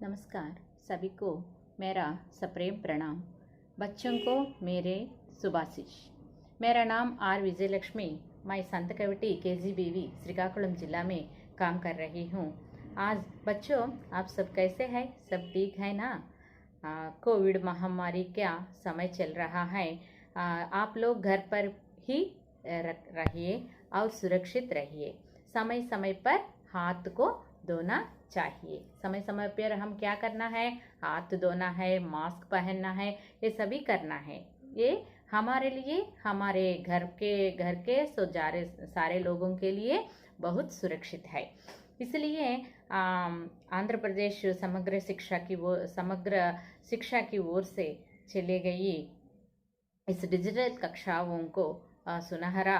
नमस्कार सभी को मेरा सप्रेम प्रणाम। बच्चों को मेरे शुभाशीष। मेरा नाम आर विजयलक्ष्मी। मैं संत कविटी KGBV श्रीकाकुलम जिला में काम कर रही हूँ। आज बच्चों आप सब कैसे हैं? सब ठीक है ना? कोविड महामारी का समय चल रहा है। आप लोग घर पर ही रहिए और सुरक्षित रहिए। समय समय पर हाथ को धोना चाहिए। समय समय पर हम क्या करना है? हाथ धोना है, मास्क पहनना है, ये सभी करना है। ये हमारे लिए, हमारे घर के सारे लोगों के लिए बहुत सुरक्षित है। इसलिए आंध्र प्रदेश समग्र शिक्षा की ओर से चले गई इस डिजिटल कक्षाओं को सुनहरा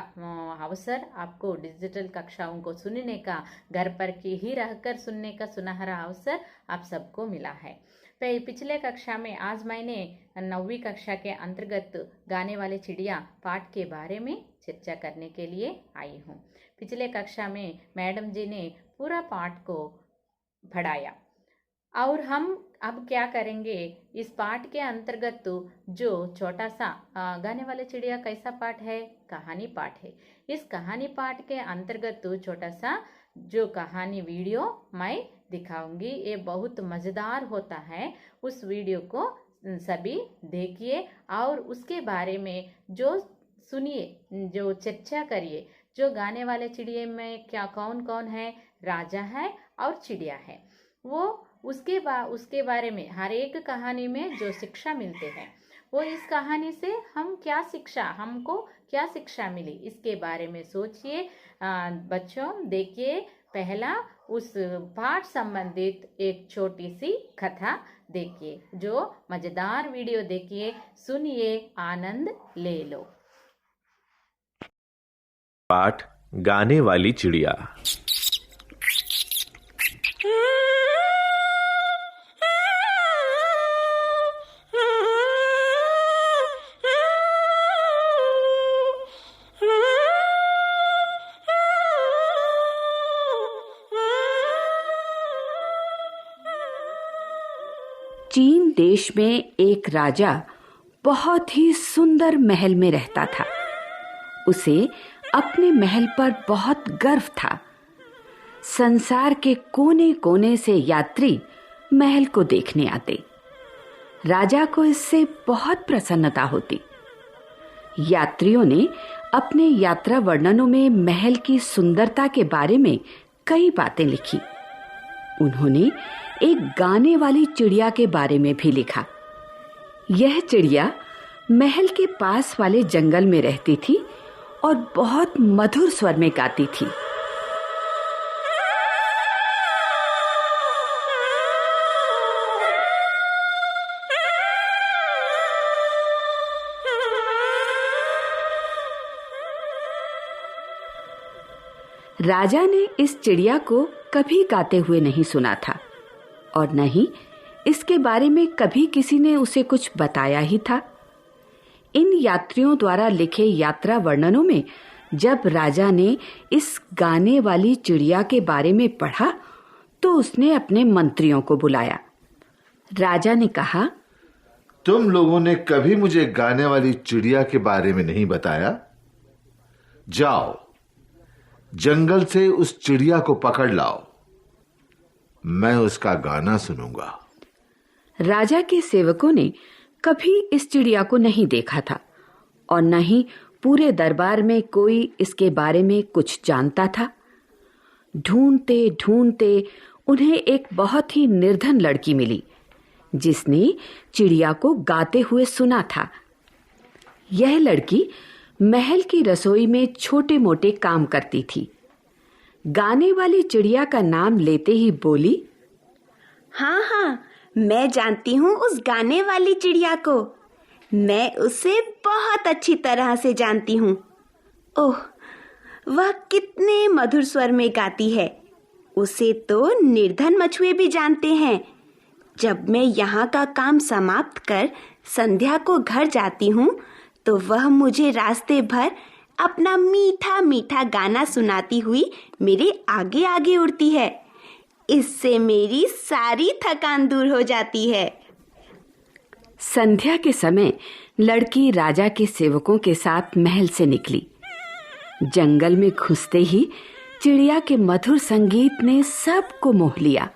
अवसर, आपको डिजिटल कक्षाओं को सुनने का, घर पर ही रहकर सुनने का सुनहरा अवसर आप सबको मिला है। पिछले कक्षा में आज मैंने 9वीं कक्षा के अंतर्गत गाने वाले चिड़िया पाठ के बारे में चर्चा करने के लिए आई हूँ। पिछले कक्षा में मैडम जी ने पूरा पाठ को पढ़ाया और हम अब क्या करेंगे, इस पाठ के अंतर्गत जो छोटा सा गाने वाले चिड़िया कैसा पाठ है? कहानी पाठ है। इस कहानी पाठ के अंतर्गत छोटा सा जो कहानी वीडियो मैं दिखाऊंगी, ये बहुत मज़ेदार होता है। उस वीडियो को सभी देखिए और उसके बारे में जो सुनिए, जो चर्चा करिए। जो गाने वाले चिड़िया में क्या कौन कौन है? राजा है और चिड़िया है। वो उसके बारे में हर एक कहानी में जो शिक्षा मिलते हैं, वो इस कहानी से हमको क्या शिक्षा मिली, इसके बारे में सोचिए। बच्चों देखिए, पहला उस पाठ संबंधित एक छोटी सी कथा देखिए। जो मजेदार वीडियो देखिए, सुनिए, आनंद ले लो। पाठ गाने वाली चिड़िया। चीन देश में एक राजा बहुत ही सुंदर महल में रहता था। उसे अपने महल पर बहुत गर्व था। संसार के कोने कोने से यात्री महल को देखने आते। राजा को इससे बहुत प्रसन्नता होती। यात्रियों ने अपने यात्रा वर्णनों में महल की सुंदरता के बारे में कई बातें लिखी। उन्होंने एक गाने वाली चिड़िया के बारे में भी लिखा। यह चिड़िया महल के पास वाले जंगल में रहती थी और बहुत मधुर स्वर में गाती थी। राजा ने इस चिड़िया को कभी गाते हुए नहीं सुना था और न ही इसके बारे में कभी किसी ने उसे कुछ बताया ही था। इन यात्रियों द्वारा लिखे यात्रा वर्णनों में जब राजा ने इस गाने वाली चिड़िया के बारे में पढ़ा तो उसने अपने मंत्रियों को बुलाया। राजा ने कहा, तुम लोगों ने कभी मुझे गाने वाली चिड़िया के बारे में नहीं बताया। जाओ, जंगल से उस चिड़िया को पकड़ लाओ, मैं उसका गाना सुनूंगा। राजा के सेवकों ने कभी इस चिड़िया को नहीं देखा था और न ही पूरे दरबार में कोई इसके बारे में कुछ जानता था। ढूंढते ढूंढते उन्हें एक बहुत ही निर्धन लड़की मिली जिसने चिड़िया को गाते हुए सुना था। यह लड़की महल की रसोई में छोटे मोटे काम करती थी। गाने वाली चिड़िया का नाम लेते ही बोली, हाँ, मैं जानती हूँ उस गाने वाली चिड़िया को। मैं उसे बहुत अच्छी तरह से जानती हूँ। ओह, वह कितने मधुर स्वर में गाती है। उसे तो निर्धन मछुए भी जानते हैं। जब मैं यहाँ का काम समाप्त कर संध्या को घर जाती हूँ तो वह मुझे रास्ते भर अपना मीठा मीठा गाना सुनाती हुई मेरे आगे आगे उड़ती है। इससे मेरी सारी थकान दूर हो जाती है। संध्या के समय लड़की राजा के सेवकों के साथ महल से निकली। जंगल में घुसते ही चिड़िया के मधुर संगीत ने सबको मोह लिया।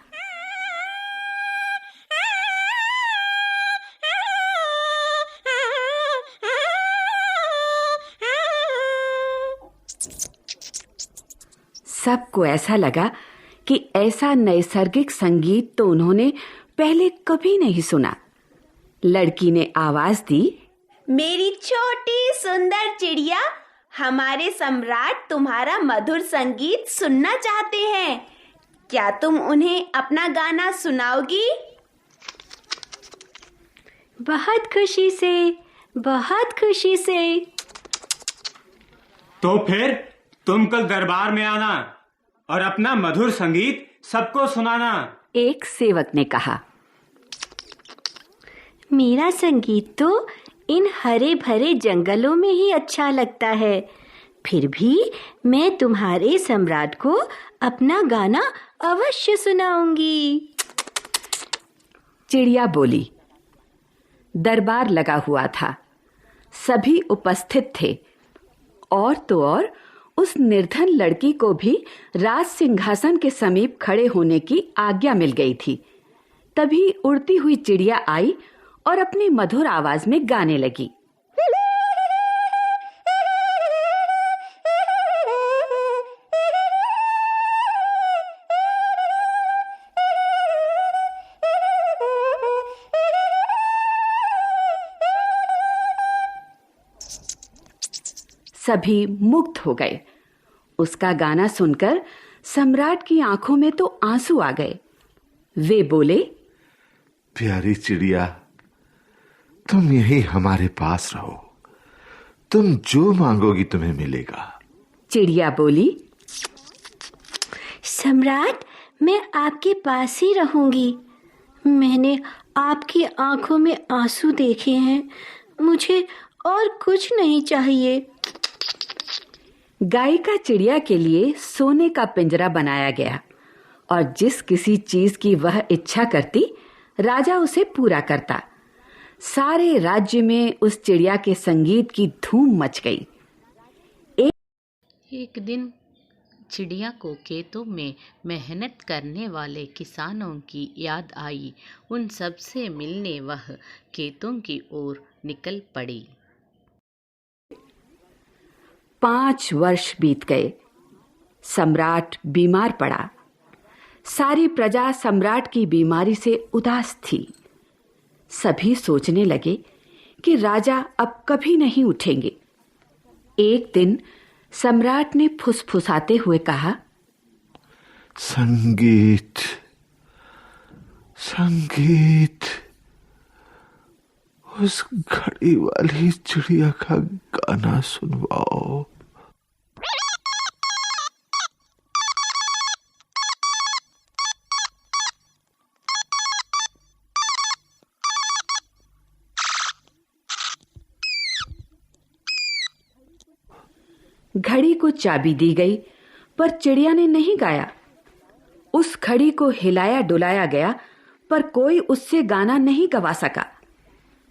सबको ऐसा लगा कि ऐसा नैसर्गिक संगीत तो उन्होंने पहले कभी नहीं सुना। लड़की ने आवाज दी, मेरी छोटी सुंदर चिड़िया, हमारे सम्राट तुम्हारा मधुर संगीत सुनना चाहते हैं। क्या तुम उन्हें अपना गाना सुनाओगी? बहुत खुशी से, बहुत खुशी से। तो फिर तुम कल दरबार में आना और अपना मधुर संगीत सबको सुनाना। एक सेवक ने कहा। मेरा संगीत तो इन हरे भरे जंगलों में ही अच्छा लगता है, फिर भी मैं तुम्हारे सम्राट को अपना गाना अवश्य सुनाऊंगी। चिड़िया बोली। दरबार लगा हुआ था, सभी उपस्थित थे। और तो और उस निर्धन लड़की को भी राज सिंहासन के समीप खड़े होने की आज्ञा मिल गई थी। तभी उड़ती हुई चिड़िया आई और अपनी मधुर आवाज में गाने लगी। सभी मुग्ध हो गए। उसका गाना सुनकर सम्राट की आंखों में तो आंसू आ गए। वे बोले, प्यारी चिड़िया, तुम यही हमारे पास रहो। तुम जो मांगोगी तुम्हें मिलेगा। चिड़िया बोली, सम्राट, मैं आपके पास ही रहूंगी। मैंने आपकी आंखों में आंसू देखे हैं, मुझे और कुछ नहीं चाहिए। गायिका चिड़िया के लिए सोने का पिंजरा बनाया गया और जिस किसी चीज की वह इच्छा करती, राजा उसे पूरा करता। सारे राज्य में उस चिड़िया के संगीत की धूम मच गई। एक दिन चिड़िया को खेतों में मेहनत करने वाले किसानों की याद आई। उन सब से मिलने वह खेतों की ओर निकल पड़ी। 5 वर्ष बीत गए। सम्राट बीमार पड़ा। सारी प्रजा सम्राट की बीमारी से उदास थी। सभी सोचने लगे कि राजा अब कभी नहीं उठेंगे। एक दिन सम्राट ने फुसफुसाते हुए कहा, संगीत, संगीत, उस घड़ी वाली चिड़िया का गाना सुनवाओ। घड़ी को चाबी दी गई, पर चिड़िया ने नहीं गाया। उस घड़ी को हिलाया डुलाया गया, पर कोई उससे गाना नहीं गवा सका।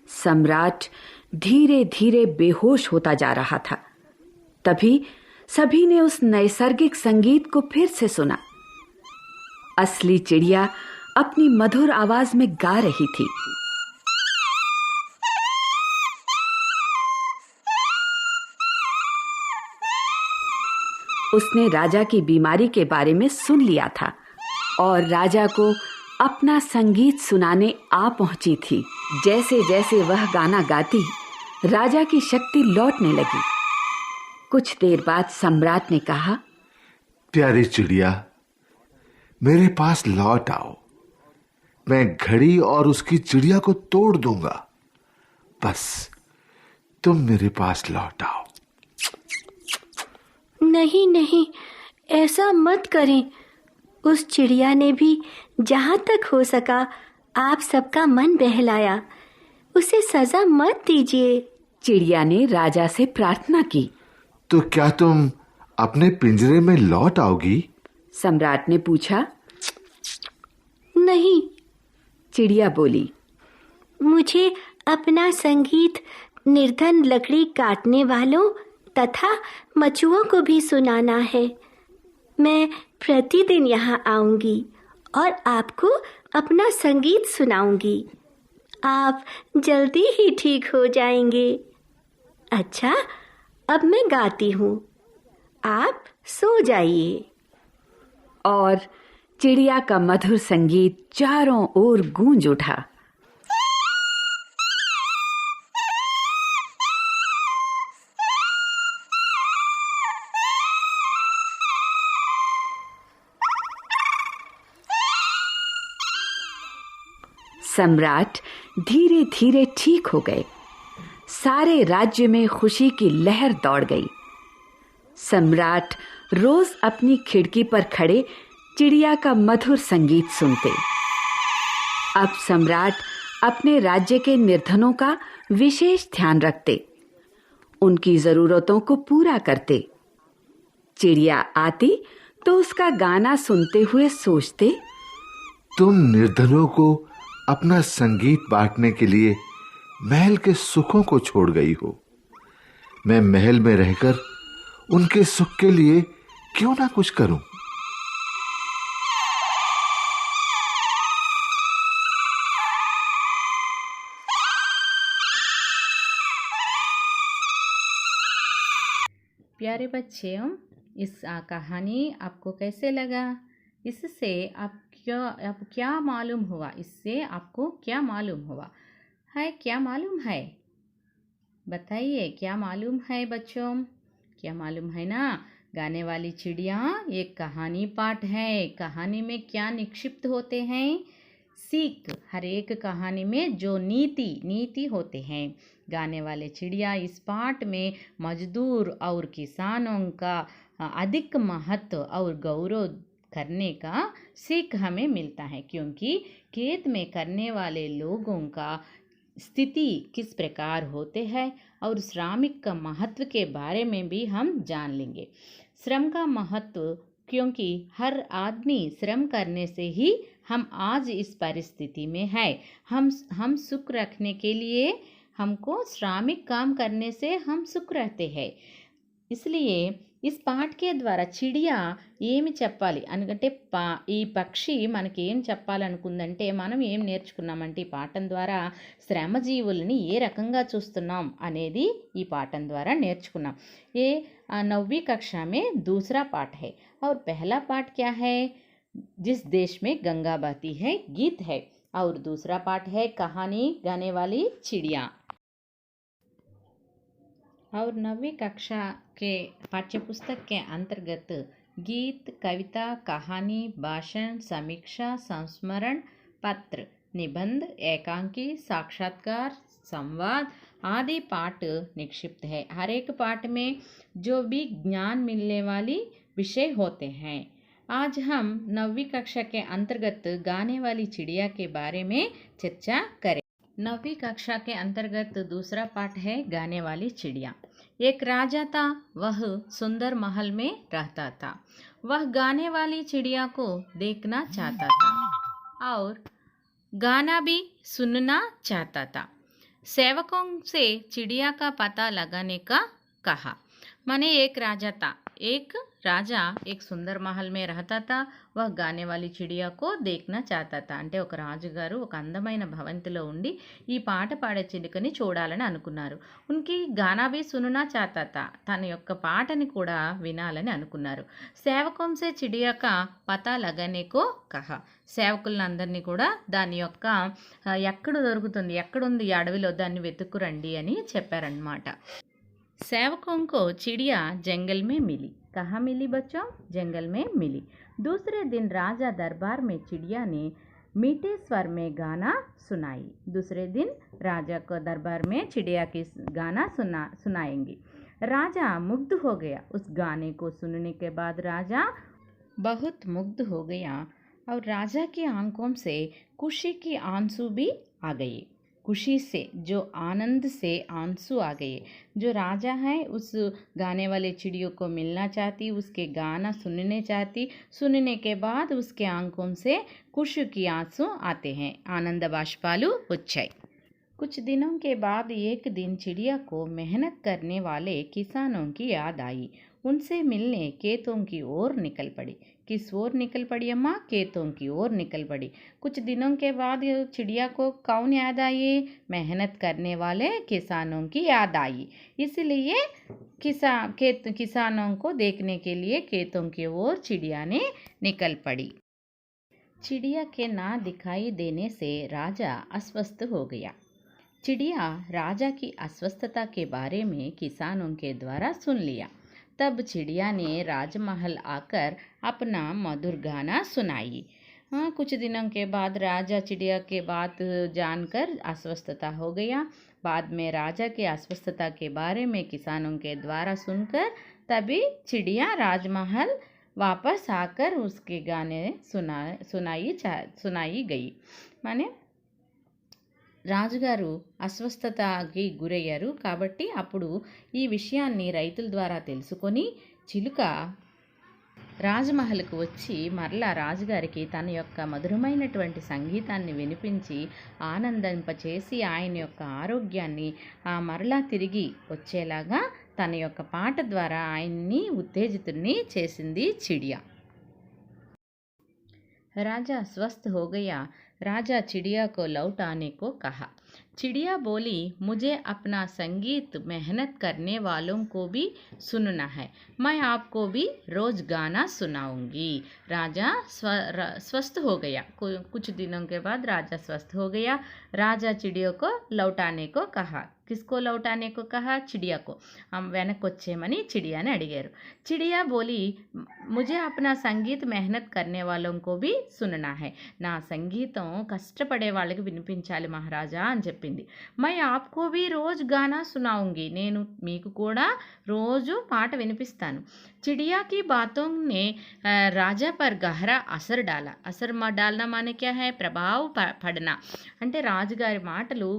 सम्राट धीरे धीरे बेहोश होता जा रहा था। तभी सभी ने उस नैसर्गिक संगीत को फिर से सुना। असली चिड़िया अपनी मधुर आवाज में गा रही थी। उसने राजा की बीमारी के बारे में सुन लिया था और राजा को अपना संगीत सुनाने आ पहुंची थी। जैसे जैसे वह गाना गाती, राजा की शक्ति लौटने लगी। कुछ देर बाद सम्राट ने कहा, प्यारी चिड़िया, मेरे पास लौट आओ। मैं घड़ी और उसकी चिड़िया को तोड़ दूंगा। बस तुम मेरे पास लौट आओ। नहीं नहीं, ऐसा मत करें। उस चिड़िया ने भी जहाँ तक हो सका आप सबका मन बहलाया। उसे सजा मत दीजिए। चिड़िया ने राजा से प्रार्थना की। तो क्या तुम अपने पिंजरे में लौट आओगी? सम्राट ने पूछा। नहीं, चिड़िया बोली। मुझे अपना संगीत निर्धन लकड़ी काटने वालों तथा मछुओं को भी सुनाना है। मैं प्रतिदिन यहाँ आऊंगी और आपको अपना संगीत सुनाऊंगी। आप जल्दी ही ठीक हो जाएंगे। अच्छा, अब मैं गाती हूँ, आप सो जाइए। और चिड़िया का मधुर संगीत चारों ओर गूंज उठा। सम्राट धीरे धीरे ठीक हो गए। सारे राज्य में खुशी की लहर दौड़ गई। सम्राट रोज अपनी खिड़की पर खड़े चिड़िया का मधुर संगीत सुनते। अब सम्राट अपने राज्य के निर्धनों का विशेष ध्यान रखते, उनकी जरूरतों को पूरा करते। चिड़िया आती तो उसका गाना सुनते हुए सोचते, तुम निर्धनों को अपना संगीत बांटने के लिए महल के सुखों को छोड़ गई हो। मैं महल में रहकर उनके सुख के लिए क्यों ना कुछ करूं। प्यारे बच्चों, इस कहानी आपको कैसे लगा? इससे आप क्या मालूम हुआ? इससे आपको क्या मालूम हुआ है? क्या मालूम है? बताइए, क्या मालूम है बच्चों? क्या मालूम है ना? गाने वाली चिड़िया एक कहानी पाठ है। कहानी में क्या निक्षिप्त होते हैं? सीख। हर एक कहानी में जो नीति होते हैं। गाने वाले चिड़िया इस पाठ में मजदूर और किसानों का अधिक महत्व और गौरव करने का सीख हमें मिलता है, क्योंकि खेत में करने वाले लोगों का स्थिति किस प्रकार होते हैं और श्रमिक का महत्व के बारे में भी हम जान लेंगे। श्रम का महत्व, क्योंकि हर आदमी श्रम करने से ही हम आज इस परिस्थिति में है। हम सुख रखने के लिए हमको श्रमिक काम करने से हम सुख रहते हैं। इसलिए इस పాట के ద్వారా చిడియా ఏమి చెప్పాలి అంటే ఈ పక్షి మనకి ఏం చెప్పాలనుకుందంటే, మనం ఏం నేర్చుకున్నామంటే ఈ పాఠం ద్వారా శ్రమజీవుల్ని ఏ రకంగా చూస్తున్నాం అనేది ఈ పాఠం ద్వారా నేర్చుకున్నాం। ये 9वीं कक्षा में दूसरा पाठ है और पहला पाठ क्या है? जिस देश में गंगा बहती है गीत है, और दूसरा पाठ है कहानी गाने वाली चिड़िया। और 9वीं कक्षा के पाठ्यपुस्तक के अंतर्गत गीत, कविता, कहानी, भाषण, समीक्षा, संस्मरण पत्र, निबंध, एकांकी, साक्षात्कार, संवाद आदि पाठ निक्षिप्त है। हर एक पाठ में जो भी ज्ञान मिलने वाली विषय होते हैं। आज हम 9वीं कक्षा के अंतर्गत गाने वाली चिड़िया के बारे में चर्चा करें। 9वीं कक्षा के अंतर्गत दूसरा पाठ है गाने वाली चिड़िया। एक राजा था, वह सुंदर महल में रहता था। वह गाने वाली चिड़िया को देखना चाहता था और गाना भी सुनना चाहता था। सेवकों से चिड़िया का पता लगाने का कहा। माने एक राजा था, एक राजा एक సుందర మహల్ में रहता था। वह గానే వాली చిడియా को देखना चाहता था। అంటే ఒక రాజుగారు ఒక అందమైన భవంతిలో ఉండి ఈ పాట పాడే చిలుకని చూడాలని అనుకున్నారు। ఉన్కి గానా भी सुनना चाहता था, తన యొక్క పాటని కూడా వినాలని అనుకున్నారు। సేవకోं से चिड़िया का पता लगाने को कहा। సేవకులందరినీ కూడా దాని యొక్క ఎక్కడ దొరుకుతుంది, ఎక్కడుంది ఈ అడవిలో, దాన్ని వెతుక్కురండి అని చెప్పారన్నమాట। सेवकों को चिड़िया जंगल में मिली। कहाँ मिली बच्चों? जंगल में मिली। दूसरे दिन राजा दरबार में चिड़िया ने मीठे स्वर में गाना सुनाई। दूसरे दिन राजा को दरबार में चिड़िया की गाना सुनाएंगे। राजा मुग्ध हो गया। उस गाने को सुनने के बाद राजा बहुत मुग्ध हो गया और राजा की आंखों से खुशी की आंसू भी आ गई। खुशी से, जो आनंद से आंसू आ गए। जो राजा है उस गाने वाले चिड़ियों को मिलना चाहती, उसके गाना सुनने चाहती। सुनने के बाद उसके आंखों से खुशी की आंसू आते हैं, आनंद बाष्पाలు వచ్చాయి। कुछ दिनों के बाद एक दिन चिड़िया को मेहनत करने वाले किसानों की याद आई। उनसे मिलने खेतों की ओर निकल पड़ी। किस ओर निकल पड़ी अम्मा? खेतों की ओर निकल पड़ी। कुछ दिनों के बाद चिड़िया को कौन याद आई? मेहनत करने वाले किसानों की याद आई। इसलिए किसानों को देखने के लिए खेतों की ओर चिड़िया ने निकल पड़ी। चिड़िया के ना दिखाई देने से राजा अस्वस्थ हो गया। चिड़िया राजा की अस्वस्थता के बारे में किसानों के द्वारा सुन लिया। तब चिड़िया ने राजमहल आकर अपना मधुर गाना सुनाई। कुछ दिनों के बाद राजा चिड़िया के बात जानकर अस्वस्थता हो गया। बाद में राजा के अस्वस्थता के बारे में किसानों के द्वारा सुनकर तभी चिड़िया राजमहल वापस आकर उसके गाने सुनाई गई। माने రాజుగారు అస్వస్థతకి గురయ్యారు కాబట్టి అప్పుడు ఈ విషయాన్ని రైతుల ద్వారా తెలుసుకొని చిలుక రాజమహల్కు వచ్చి మరలా రాజుగారికి తన యొక్క మధురమైనటువంటి సంగీతాన్ని వినిపించి ఆనందింపచేసి ఆయన యొక్క ఆరోగ్యాన్ని మరలా తిరిగి వచ్చేలాగా తన యొక్క పాట ద్వారా ఆయన్ని ఉత్తేజితుడిని చేసింది చిడియా। राजा स्वस्थ हो गया। राजा चिड़िया को लौट आने को कहा। चिड़िया बोली, मुझे अपना संगीत मेहनत करने वालों को भी सुनना है। मैं आपको भी रोज गाना सुनाऊंगी। राजा स्वस्थ हो गया। कुछ दिनों के बाद राजा स्वस्थ हो गया। राजा चिड़ियों को लौटाने को कहा। किसको लौटाने को कहा? चिड़िया को। हम వెనకొచ్చేమని చిడియాని అడిగారు। चिड़िया बोली, मुझे अपना संगीत मेहनत करने वालों को भी सुनना है। నా సంగీతం కష్టపడే వాళ్ళకి వినిపించాలి మహారాజా అని చెప్పింది। मैं आपको भी रोज गाना सुनाऊंगी। నేను మీకు కూడా రోజు పాట వినిపిస్తాను। चिड़िया की बातों ने राजा पर गहरा असर डाला। असर डालना माने क्या है? प्रभाव पड़ना। అంటే రాజుగారి మాటలు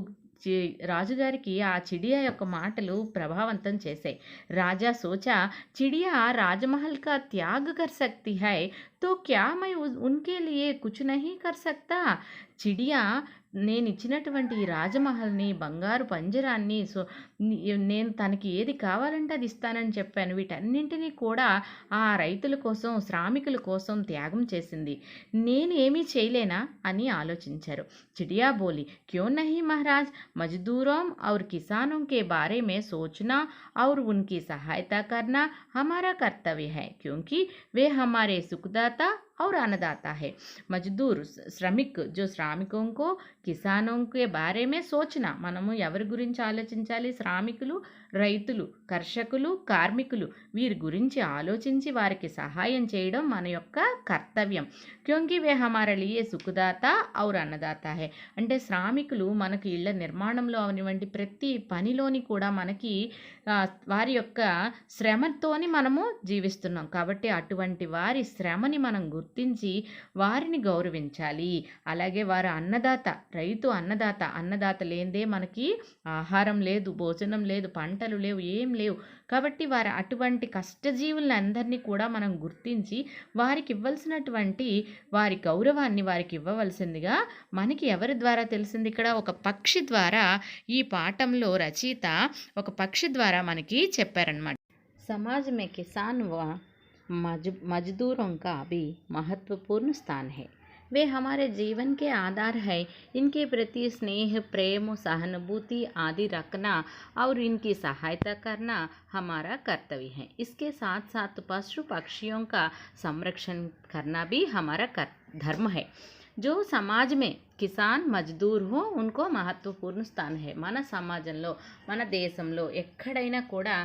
రాజుగారికి ఆ చిడియా యొక్క మాటలు ప్రభావవంతం చేశాయి। రాజా सोचा, चिड़िया राजमहल का त्याग कर सकती है तो क्या मैं उनके लिए कुछ नहीं कर सकता? चिड़िया నేను ఇచ్చినటువంటి ఈ రాజమహల్ని, బంగారు పంజరాన్ని నేను తనకి ఏది కావాలంటే అది ఇస్తానని చెప్పాను, వీటన్నింటినీ కూడా ఆ రైతుల కోసం, శ్రామికుల కోసం త్యాగం చేసింది। నేను ఏమీ చేయలేనా అని ఆలోచించారు। चिड़िया बोली, क्यों नहीं महाराज, मजदूरों और किसानों के बारे में सोचना और उनकी सहायता करना हमारा कर्तव्य है, क्योंकि वे हमारे सुखदाता और अन्नदाता है। मजदूर श्रमिक, जो श्रामिकों को, కిసానం కే బారే మే సోచనా, మనము ఎవరి గురించి ఆలోచించాలి? శ్రామికులు, రైతులు, కర్షకులు, కార్మికులు, వీరి గురించి ఆలోచించి వారికి సహాయం చేయడం మన యొక్క కర్తవ్యం। క్యోంకి వే హమారే లియే సుఖదాత ఔర్ అన్నదాత హై, అంటే శ్రామికులు మనకి ఇళ్ల నిర్మాణంలో అవనివంటి ప్రతి పనిలోని కూడా మనకి వారి యొక్క శ్రమతోని మనము జీవిస్తున్నాం కాబట్టి అటువంటి వారి శ్రమని మనం గుర్తించి వారిని గౌరవించాలి। అలాగే వారు అన్నదాత, రైతు అన్నదాత, అన్నదాత లేనిదే మనకి ఆహారం లేదు, భోజనం లేదు, పంటలు లేవు, ఏం లేవు। కాబట్టి వారి అటువంటి కష్టజీవులను అందరినీ కూడా మనం గుర్తించి వారికి ఇవ్వాల్సినటువంటి వారి గౌరవాన్ని వారికి ఇవ్వవలసిందిగా మనకి ఎవరి ద్వారా తెలిసింది? ఇక్కడ ఒక పక్షి ద్వారా ఈ పాఠంలో రచయిత ఒక పక్షి ద్వారా మనకి చెప్పారన్నమాట। समाज में किसान व मजदूरों का भी महत्वपूर्ण स्थान है। वे हमारे जीवन के आधार है। इनके प्रति स्नेह, प्रेम, सहानुभूति आदि रखना और इनकी सहायता करना हमारा कर्तव्य है। इसके साथ साथ पशु पक्षियों का संरक्षण करना भी हमारा धर्म है। जो समाज में కిసాన్ మజ్దూర్ హో ఉన్కో మహత్వపూర్ణ స్థాన్ హై। మన సమాజంలో, మన దేశంలో ఎక్కడైనా కూడా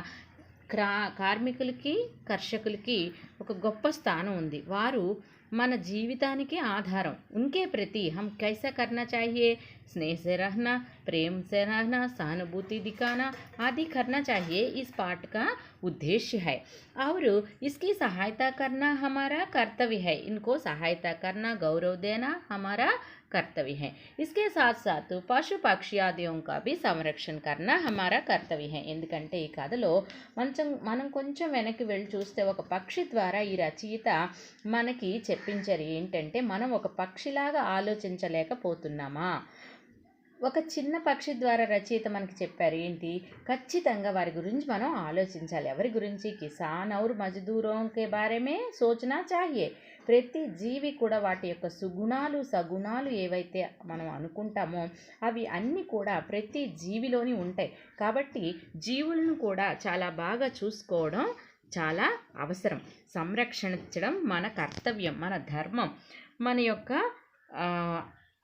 కార్మికులకి, కర్షకులకి ఒక గొప్ప స్థానం ఉంది। వారు మన జీవితానికి ఆధారం। उनके प्रति हम कैसा करना चाहिए? स्नेह से रहना, प्रेम से रहना, सहानुभूति दिखाना आदि करना चाहिए। इस पाठ का उद्देश्य है और इसकी सहायता करना हमारा कर्तव्य है। इनको सहायता करना, गौरव देना हमारा कर्तव्य है। इसके साथ साथ పశు పక్షి ఆదిयों का भी సంరక్షణ करना हमारा कर्तव्य है। ఎందుకంటే ఈ కథలో మనం కొంచెం వెనక్కి వెళ్ళి చూస్తే ఒక పక్షి ద్వారా ఈ రచయిత మనకి చెప్పించారు ఏంటంటే, మనం ఒక పక్షిలాగా ఆలోచించలేకపోతున్నామా. ఒక చిన్న పక్షి ద్వారా రచయిత మనకి చెప్పారు ఏంటి, ఖచ్చితంగా వారి గురించి మనం ఆలోచించాలి. ఎవరి గురించి? కిసాన్ और मजदूरों के बारे में सोचना चाहिए. ప్రతి జీవి కూడా వాటి యొక్క సుగుణాలు సగుణాలు ఏవైతే మనం అనుకుంటామో అవి అన్నీ కూడా ప్రతి జీవిలోని ఉంటాయి. కాబట్టి జీవులను కూడా చాలా బాగా చూసుకోవడం చాలా అవసరం. సంరక్షించడం మన కర్తవ్యం, మన ధర్మం, మన యొక్క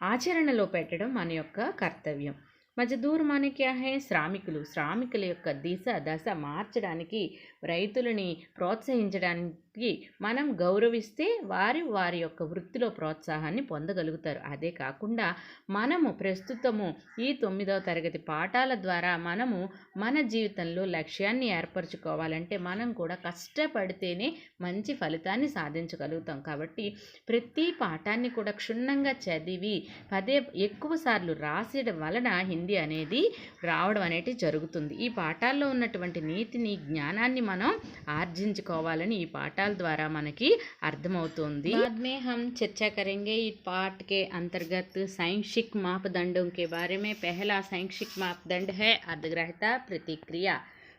ఆచరణలో పెట్టడం మన యొక్క కర్తవ్యం. మజదూర్ మానే క్యా హై? శ్రామికులు. శ్రామికుల యొక్క దశ మార్చడానికి, రైతులని ప్రోత్సహించడానికి మనం గౌరవిస్తే వారి యొక్క వృత్తిలో ప్రోత్సాహాన్ని పొందగలుగుతారు. అదే కాకుండా మనము ప్రస్తుతము ఈ 9వ తరగతి పాఠాల ద్వారా మనము మన జీవితంలో లక్ష్యాన్ని ఏర్పరచుకోవాలంటే మనం కూడా కష్టపడితేనే మంచి ఫలితాన్ని సాధించగలుగుతాం. కాబట్టి ప్రతి పాఠాన్ని కూడా క్షుణ్ణంగా చదివి ఎక్కువ సార్లు రాసేయడం వలన హిందీ అనేది రావడం అనేది జరుగుతుంది. ఈ పాఠాల్లో ఉన్నటువంటి నీతిని, జ్ఞానాన్ని మనం ఆర్జించుకోవాలని ఈ పాఠాల ద్వారా మనకి అర్థమవుతుంది. बाद में हम चर्चा करेंगे इस पाठ के अंतर्गत शैक्षिक मापदंडों के बारे में. पहला शैक्षिक मापदंड है अर्धग्राह्यता प्रतिक्रिया,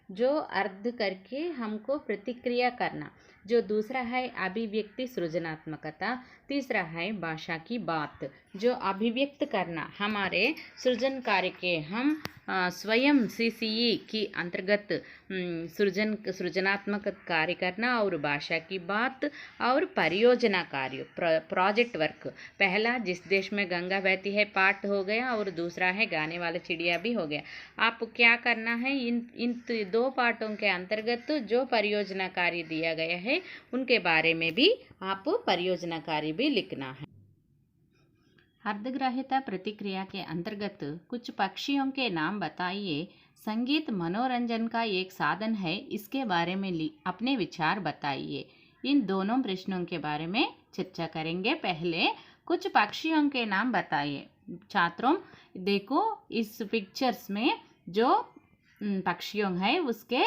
जो अर्ध करके हमको प्रतिक्रिया करना. जो दूसरा है अभिव्यक्ति सृजनात्मकता. तीसरा है भाषा की बात, जो अभिव्यक्त करना. हमारे सृजन कार्य के हम स्वयं सीसीई की अंतर्गत सृजनात्मक कार्य करना और भाषा की बात और परियोजना कार्य, प्रोजेक्ट वर्क. पहला जिस देश में गंगा बहती है पाठ हो गया और दूसरा है गाने वाला चिड़िया भी हो गया. आप क्या करना है, इन 2 पाठों के अंतर्गत जो परियोजना कार्य दिया गया है उनके बारे में भी आप परियोजना कार्य भी लिखना है. अर्धग्राह्यता प्रतिक्रिया के अंतर्गत कुछ पक्षियों के नाम बताइए. संगीत मनोरंजन का एक साधन है, इसके बारे में अपने विचार बताइए. इन दोनों प्रश्नों के बारे में चर्चा करेंगे. पहले कुछ पक्षियों के नाम बताइए. छात्रों देखो इस पिक्चर्स में जो पक्षियों है उसके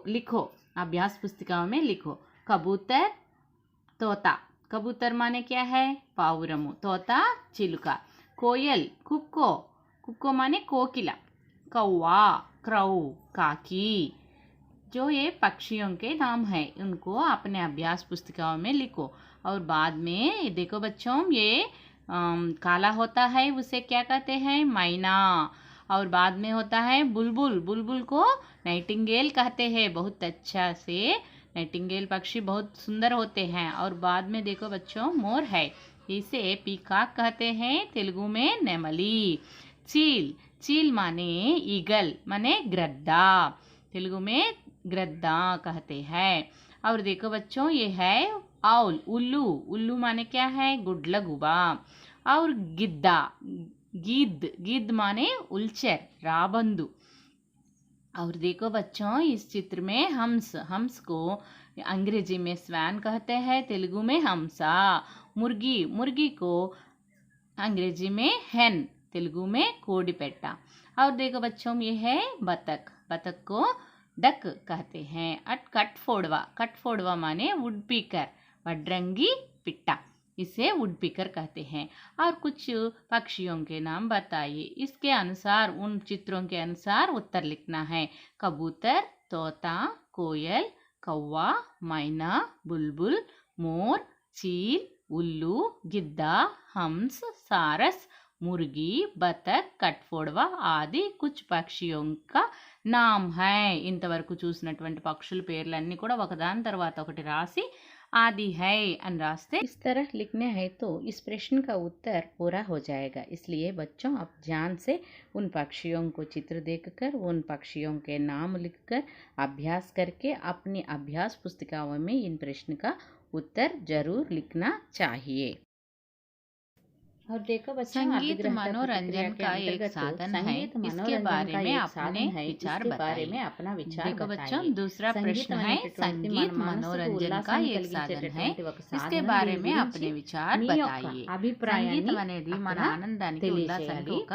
लिखो, अभ्यास पुस्तिकाओं में लिखो. कबूतर, तोता. कबूतर माने क्या है? पाउरमु. तोता चिलुका. कोयल, कुक्को. कुक्को माने कोकिला. कौवा, क्रौ, काकी. जो ये पक्षियों के नाम हैं उनको अपने अभ्यास पुस्तिकाओं में लिखो. और बाद में देखो बच्चों, ये काला होता है उसे क्या कहते हैं? मैना. और बाद में होता है बुलबुल. बुलबुल को नाइटिंगेल कहते हैं. बहुत अच्छा से नाइटिंगेल पक्षी बहुत सुंदर होते हैं. और बाद में देखो बच्चों, मोर है, इसे पीकॉक कहते हैं, तेलुगु में नेमली. चील. चील माने ईगल, माने ग्रद्दा, तेलुगु में ग्रद्दा कहते हैं. और देखो बच्चों, ये है आउल. उल्लू. उल्लू माने क्या है? गुड्लगुबा. और गिद्दा. गिद्ध. गिद्ध माने उल्चर, राबंदु. और देखो बच्चों, इस चित्र में हंस. हंस को अंग्रेजी में स्वैन कहते हैं, तेलुगु में हंसा. मुर्गी. मुर्गी को अंग्रेजी में हेन, तेलुगु में कोडिपेट्टा. और देखो बच्चों, ये है बतख. बतख को डक कहते हैं. कटफोड़वा. कटफोड़वा माने वुडपीकर, वड्रंगी पिट्टा, इसे वुडपीकर कहते हैं. और कुछ पक्षियों के नाम बताइए. इसके अनुसार, उन चित्रों के अनुसार उत्तर लिखना है. कबूतर, तोता, कोयल, कौवा, मैना, बुलबुल, मोर, चील, उल्लू, गिद्दा, हंस, सारस, मुर्गी, बतख, कटफोड़वा ఆది कुछ పక్షిयों का नाम है. ఇంతవరకు చూసినటువంటి పక్షుల పేర్లన్నీ కూడా ఒకదాని తర్వాత ఒకటి రాసి आदि है अन रास्ते इस तरह लिखने हैं तो इस प्रश्न का उत्तर पूरा हो जाएगा. इसलिए बच्चों, आप ध्यान से उन पक्षियों को चित्र देखकर, उन पक्षियों के नाम लिखकर अभ्यास करके अपनी अभ्यास पुस्तिकाओं में इन प्रश्न का उत्तर जरूर लिखना चाहिए. और देखो बच्चों, संगीत अभिग्रहता मनोरंजन प्रतिक्रिया के का एक अंतर्गत साधन है। संगीत इसके मनोरंजन बारे का में एक अपने साधन है, विचार इसके बारे में बताइए। अपना विचार देखो बच्चों, बताइए। दूसरा సంగీతం प्रश्न है, అనేటటువంటిది మన संगीत మనసుకు मनोरंजन का ఉల్లాసాన్ని एक साधन है, కలిగించేటటువంటి ఒక इसके సాధనం। बारे దీని में గురించి अपने विचार మీ యొక్క बताइए। అభిప్రాయాన్ని సంగీతం అనేది మన అక్కడ ఆనందానికి ఉల్లాసానికి తెలియజేయాలి। ఒక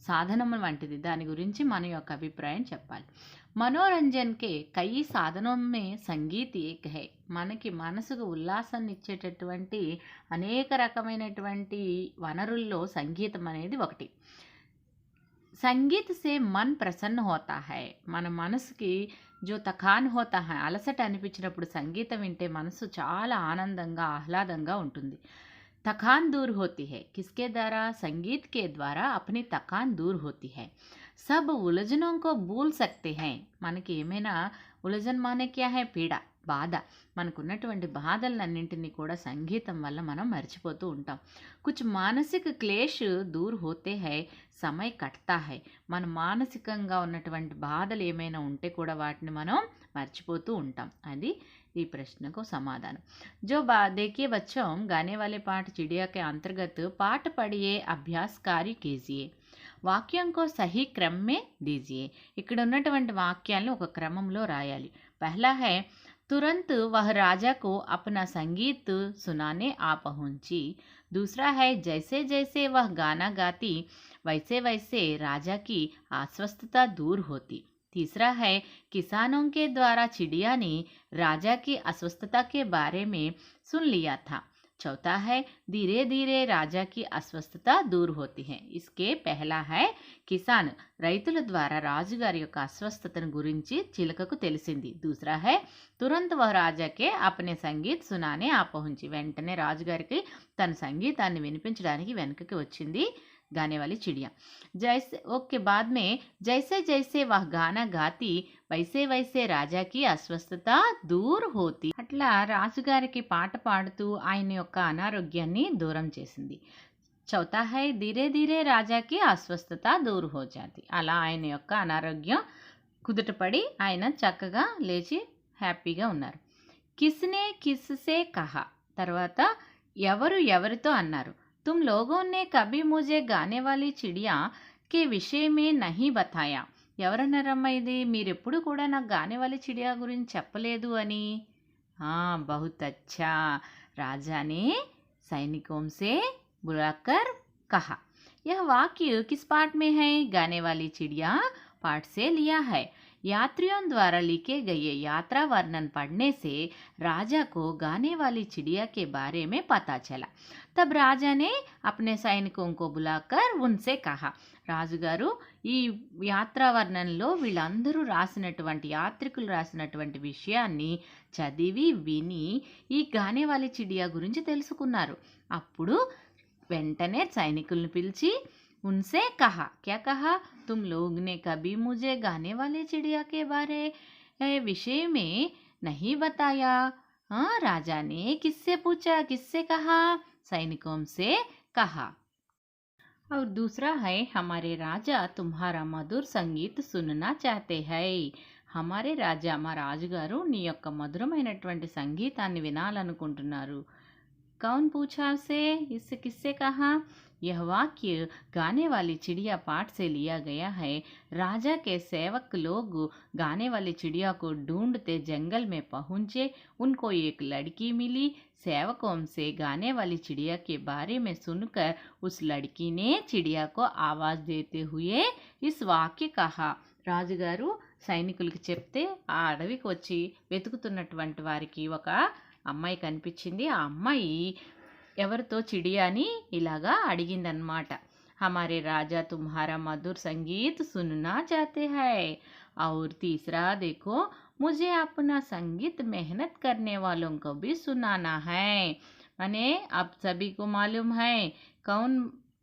సాధనం వంటిది। దాని గురించి మన యొక్క అభిప్రాయం చెప్పాలి। मनोरंजन के कई साधनों में సంగీత్ ఏక్ హై। మనకి మనసుకు ఉల్లాసాన్ని ఇచ్చేటటువంటి అనేక రకమైనటువంటి వనరుల్లో సంగీతం అనేది ఒకటి। సంగీత్ సే మన్ ప్రసన్న హోతా హై। మన మనసుకి జో థకాన్ హోతా హై, అలసట అనిపించినప్పుడు సంగీతం వింటే మనసు చాలా ఆనందంగా ఆహ్లాదంగా ఉంటుంది। थकान दूर होती है। किसके द्वारा? संगीत के द्वारा अपनी थकान दूर होती है। सब उलझनों को भूल सकते हैं। మనకి ఏమైనా ఉలజన్ మానే క్యా హై? పీడ, బాధ। మనకున్నటువంటి బాధలన్నింటినీ కూడా సంగీతం వల్ల మనం మర్చిపోతూ ఉంటాం। కుచ్ మానసిక క్లేష్ దూర్ హోతే హై, సమయ కట్తా హై। మన మానసికంగా ఉన్నటువంటి బాధలు ఏమైనా ఉంటే కూడా వాటిని మనం మర్చిపోతూ ఉంటాం। అది ఈ ప్రశ్నకు సమాధానం। जो देखिए बच्चों, गाने वाले पाठ चिड़िया के अंतर्गत पाठ पढ़िए, अभ्यास कार्य कीजिए, వాక్యం को सही क्रम में दीजिए। ఇక్కడ ఉన్నటువంటి వాక్యాలను ఒక క్రమంలో రాయాలి। पहला है, तुरंत वह राजा को अपना संगीत सुनाने आ पहुंची। दूसरा है, जैसे जैसे वह गाना गाती वैसे वैसे राजा की अस्वस्थता दूर होती। तीसरा है, किसानों के द्वारा चिड़िया ने राजा की अस्वस्थता के बारे में सुन लिया था। चौथा है, धीरे धीरे राजा की अस्वस्थता दूर होती है। इसके पहला है, కిసాన్ రైతుల ద్వారా రాజుగారి యొక్క అస్వస్థతను గురించి చిలకకు తెలిసింది। దూసరా హై, తురంత్ వహ్ రాజాకే అప్నే సంగీత్ సునానే ఆ పహుంచి। వెంటనే రాజుగారికి తన సంగీతాన్ని వినిపించడానికి వెనుకకి వచ్చింది गाने वाली चिड़िया। जैसे ओके बाद में जैसे जैसे वह गाना गाती वैसे वैसे రాజా కి అస్వస్థత దూర్ హోతి। అట్లా రాజుగారికి పాట పాడుతూ ఆయన యొక్క అనారోగ్యాన్ని దూరం చేసింది। చౌతా హై, ధీరే ధీరే రాజాకి అస్వస్థత దూర్ హో జాతి। అలా ఆయన యొక్క అనారోగ్యం కుదుటపడి ఆయన చక్కగా లేచి హ్యాపీగా ఉన్నారు। కిస్నే కిస్సే కహా, తర్వాత ఎవరు ఎవరితో అన్నారు। तुम लोगों ने कभी मुझे गाने वाली चिड़िया के विषय में नहीं बताया। ఎవరన్నారమ్మా ఇది? మీరెప్పుడు కూడా నాకు గానే వాली चिड़िया గురించి చెప్పలేదు అని। बहुत अच्छा। राजा ने सैनिकों से बुलाकर कहा। यह वाक्य किस पाठ में है? गाने वाली चिड़िया पाठ से लिया है। यात्रियों द्वारा लिखे गए यात्रा वर्णन पढ़ने से राजा को गाने वाली चिड़िया के बारे में पता चला। तब राजा ने अपने सैनिकों को बुलाकर उनसे कहा। రాజుగారు ఈ యాత్రా వర్ణనలో వీళ్ళందరూ రాసినటువంటి యాత్రికులు రాసినటువంటి విషయాన్ని చదివి విని ఈ గానే వాली चिड़िया గురించి తెలుసుకున్నారు। అప్పుడు వెంటనే సైనికులను పిలిచి उनसे कहा, क्या कहा? तुम लोग ने कभी मुझे गाने वाले चिड़िया के बारे विषय में नहीं बताया। हाँ, राजा ने किससे पूछा? किससे कहा? सैनिकों से कहा। और दूसरा है, हमारे राजा तुम्हारा मधुर संगीत सुनना चाहते हैं। हमारे राजा, మా రాజుగారు నీ యొక్క మధురమైనటువంటి సంగీతాన్ని వినాలనుకుంటున్నారు। कौन पूछा से? इससे किससे कहा? यह वाक्य गाने वाली चिड़िया पाठ से लिया गया है। राजा के सेवक लोग गाने वाली चिड़िया को ढूंढते जंगल में पहुंचे। उनको एक लड़की मिली। सेवकों से गाने वाली चिड़िया के बारे में सुनकर उस लड़की ने चिड़िया को आवाज देते हुए इस वाक्य कहा। రాజుగారు సైనికులకు చెప్తే ఆ అడవికి వచ్చి వెతుకుతున్నటువంటి వారికి ఒక అమ్మాయి కనిపించింది। ఆ అమ్మాయి ఎవరితో చిడియాని ఇలాగా అడిగిందన్నమాట। हमारे राजा तुम्हारा मधुर संगीत सुनना चाहते हैं। और तीसरा देखो, मुझे अपना संगीत मेहनत करने वालों को भी सुनाना है। माने आप सभी को मालूम है कौन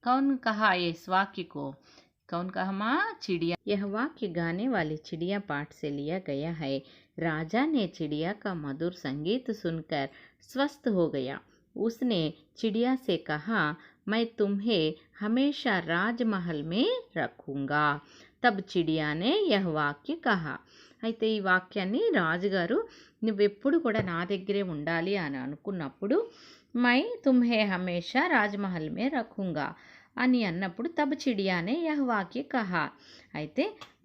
कौन कहा इस वाक्य को? कौन कहा? माँ, चिड़िया। यह वाक्य गाने वाली चिड़िया पाठ से लिया गया है। राजा ने चिड़िया का मधुर संगीत सुनकर स्वस्थ हो गया। उसने चिड़िया से कहा, मैं तुम्हें हमेशा राजमहल में रखूंगा। तब चिड़िया ने यह वाक्य कहा। అయితే ఈ వాక్యాన్ని రాజుగారు నువ్వెప్పుడు కూడా నా దగ్గరే ఉండాలి అని అనుకున్నప్పుడు मैं तुम्हें हमेशा రాజ్మహల్ में రఖూంగా అని అన్నప్పుడు తబ్ చిడియానే యహ్ వాక్య కహా. అయితే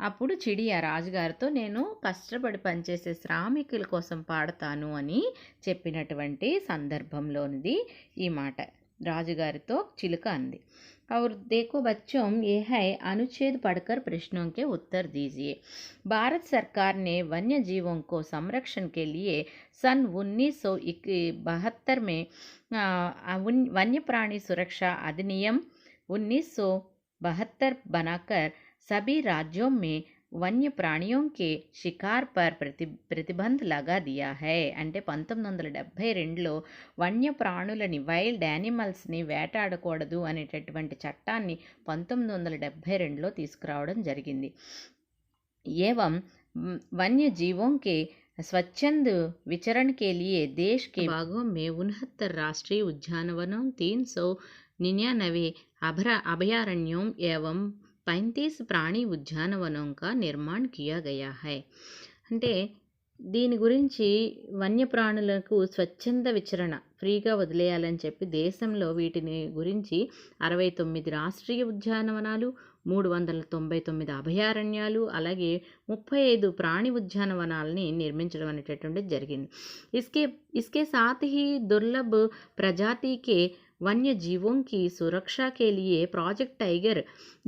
అప్పుడు చిడియా రాజుగారితో నేను కష్టపడి పనిచేసే శ్రామికుల కోసం పాడతాను అని చెప్పినటువంటి సందర్భంలోనిది ఈ మాట. రాజుగారితో చిలుక అంది. और देखो बच्चों, ये है अनुच्छेद पढ़कर प्रश्नों के उत्तर दीजिए. भारत सरकार ने वन्य जीवों को संरक्षण के लिए सन 1972 में वन्य प्राणी सुरक्षा अधिनियम 1972 बनाकर सभी राज्यों में వన్య ప్రాణియోం కే షికార్ పర్ ప్రతిబంధ్ లగా దియా హై. అంటే 1972లో వన్య ప్రాణులని వైల్డ్ యానిమల్స్ని వేటాడకూడదు అనేటటువంటి చట్టాన్ని 1972లో తీసుకురావడం జరిగింది. एवं वन्य जीवों के स्वच्छंद विचरण के लिए देश के भागों में 69 राष्ट्रीय उद्यानवनों, 399 अभयारण्यों एवं 35 प्राणी उद्यानवनों का निर्माण किया गया है. అంటే దీని గురించి వన్యప్రాణులకు స్వచ్ఛంద విచరణ ఫ్రీగా వదిలేయాలని చెప్పి దేశంలో వీటిని గురించి 69 రాష్ట్రీయ ఉద్యానవనాలు, 399 అభయారణ్యాలు, అలాగే 35 ప్రాణి ఉద్యానవనాలని నిర్మించడం అనేటటువంటిది జరిగింది. इसके साथ ही दुर्लभ प्रजाति के वन्य जीवों की सुरक्षा के लिए ప్రాజెక్ట్ టైగర్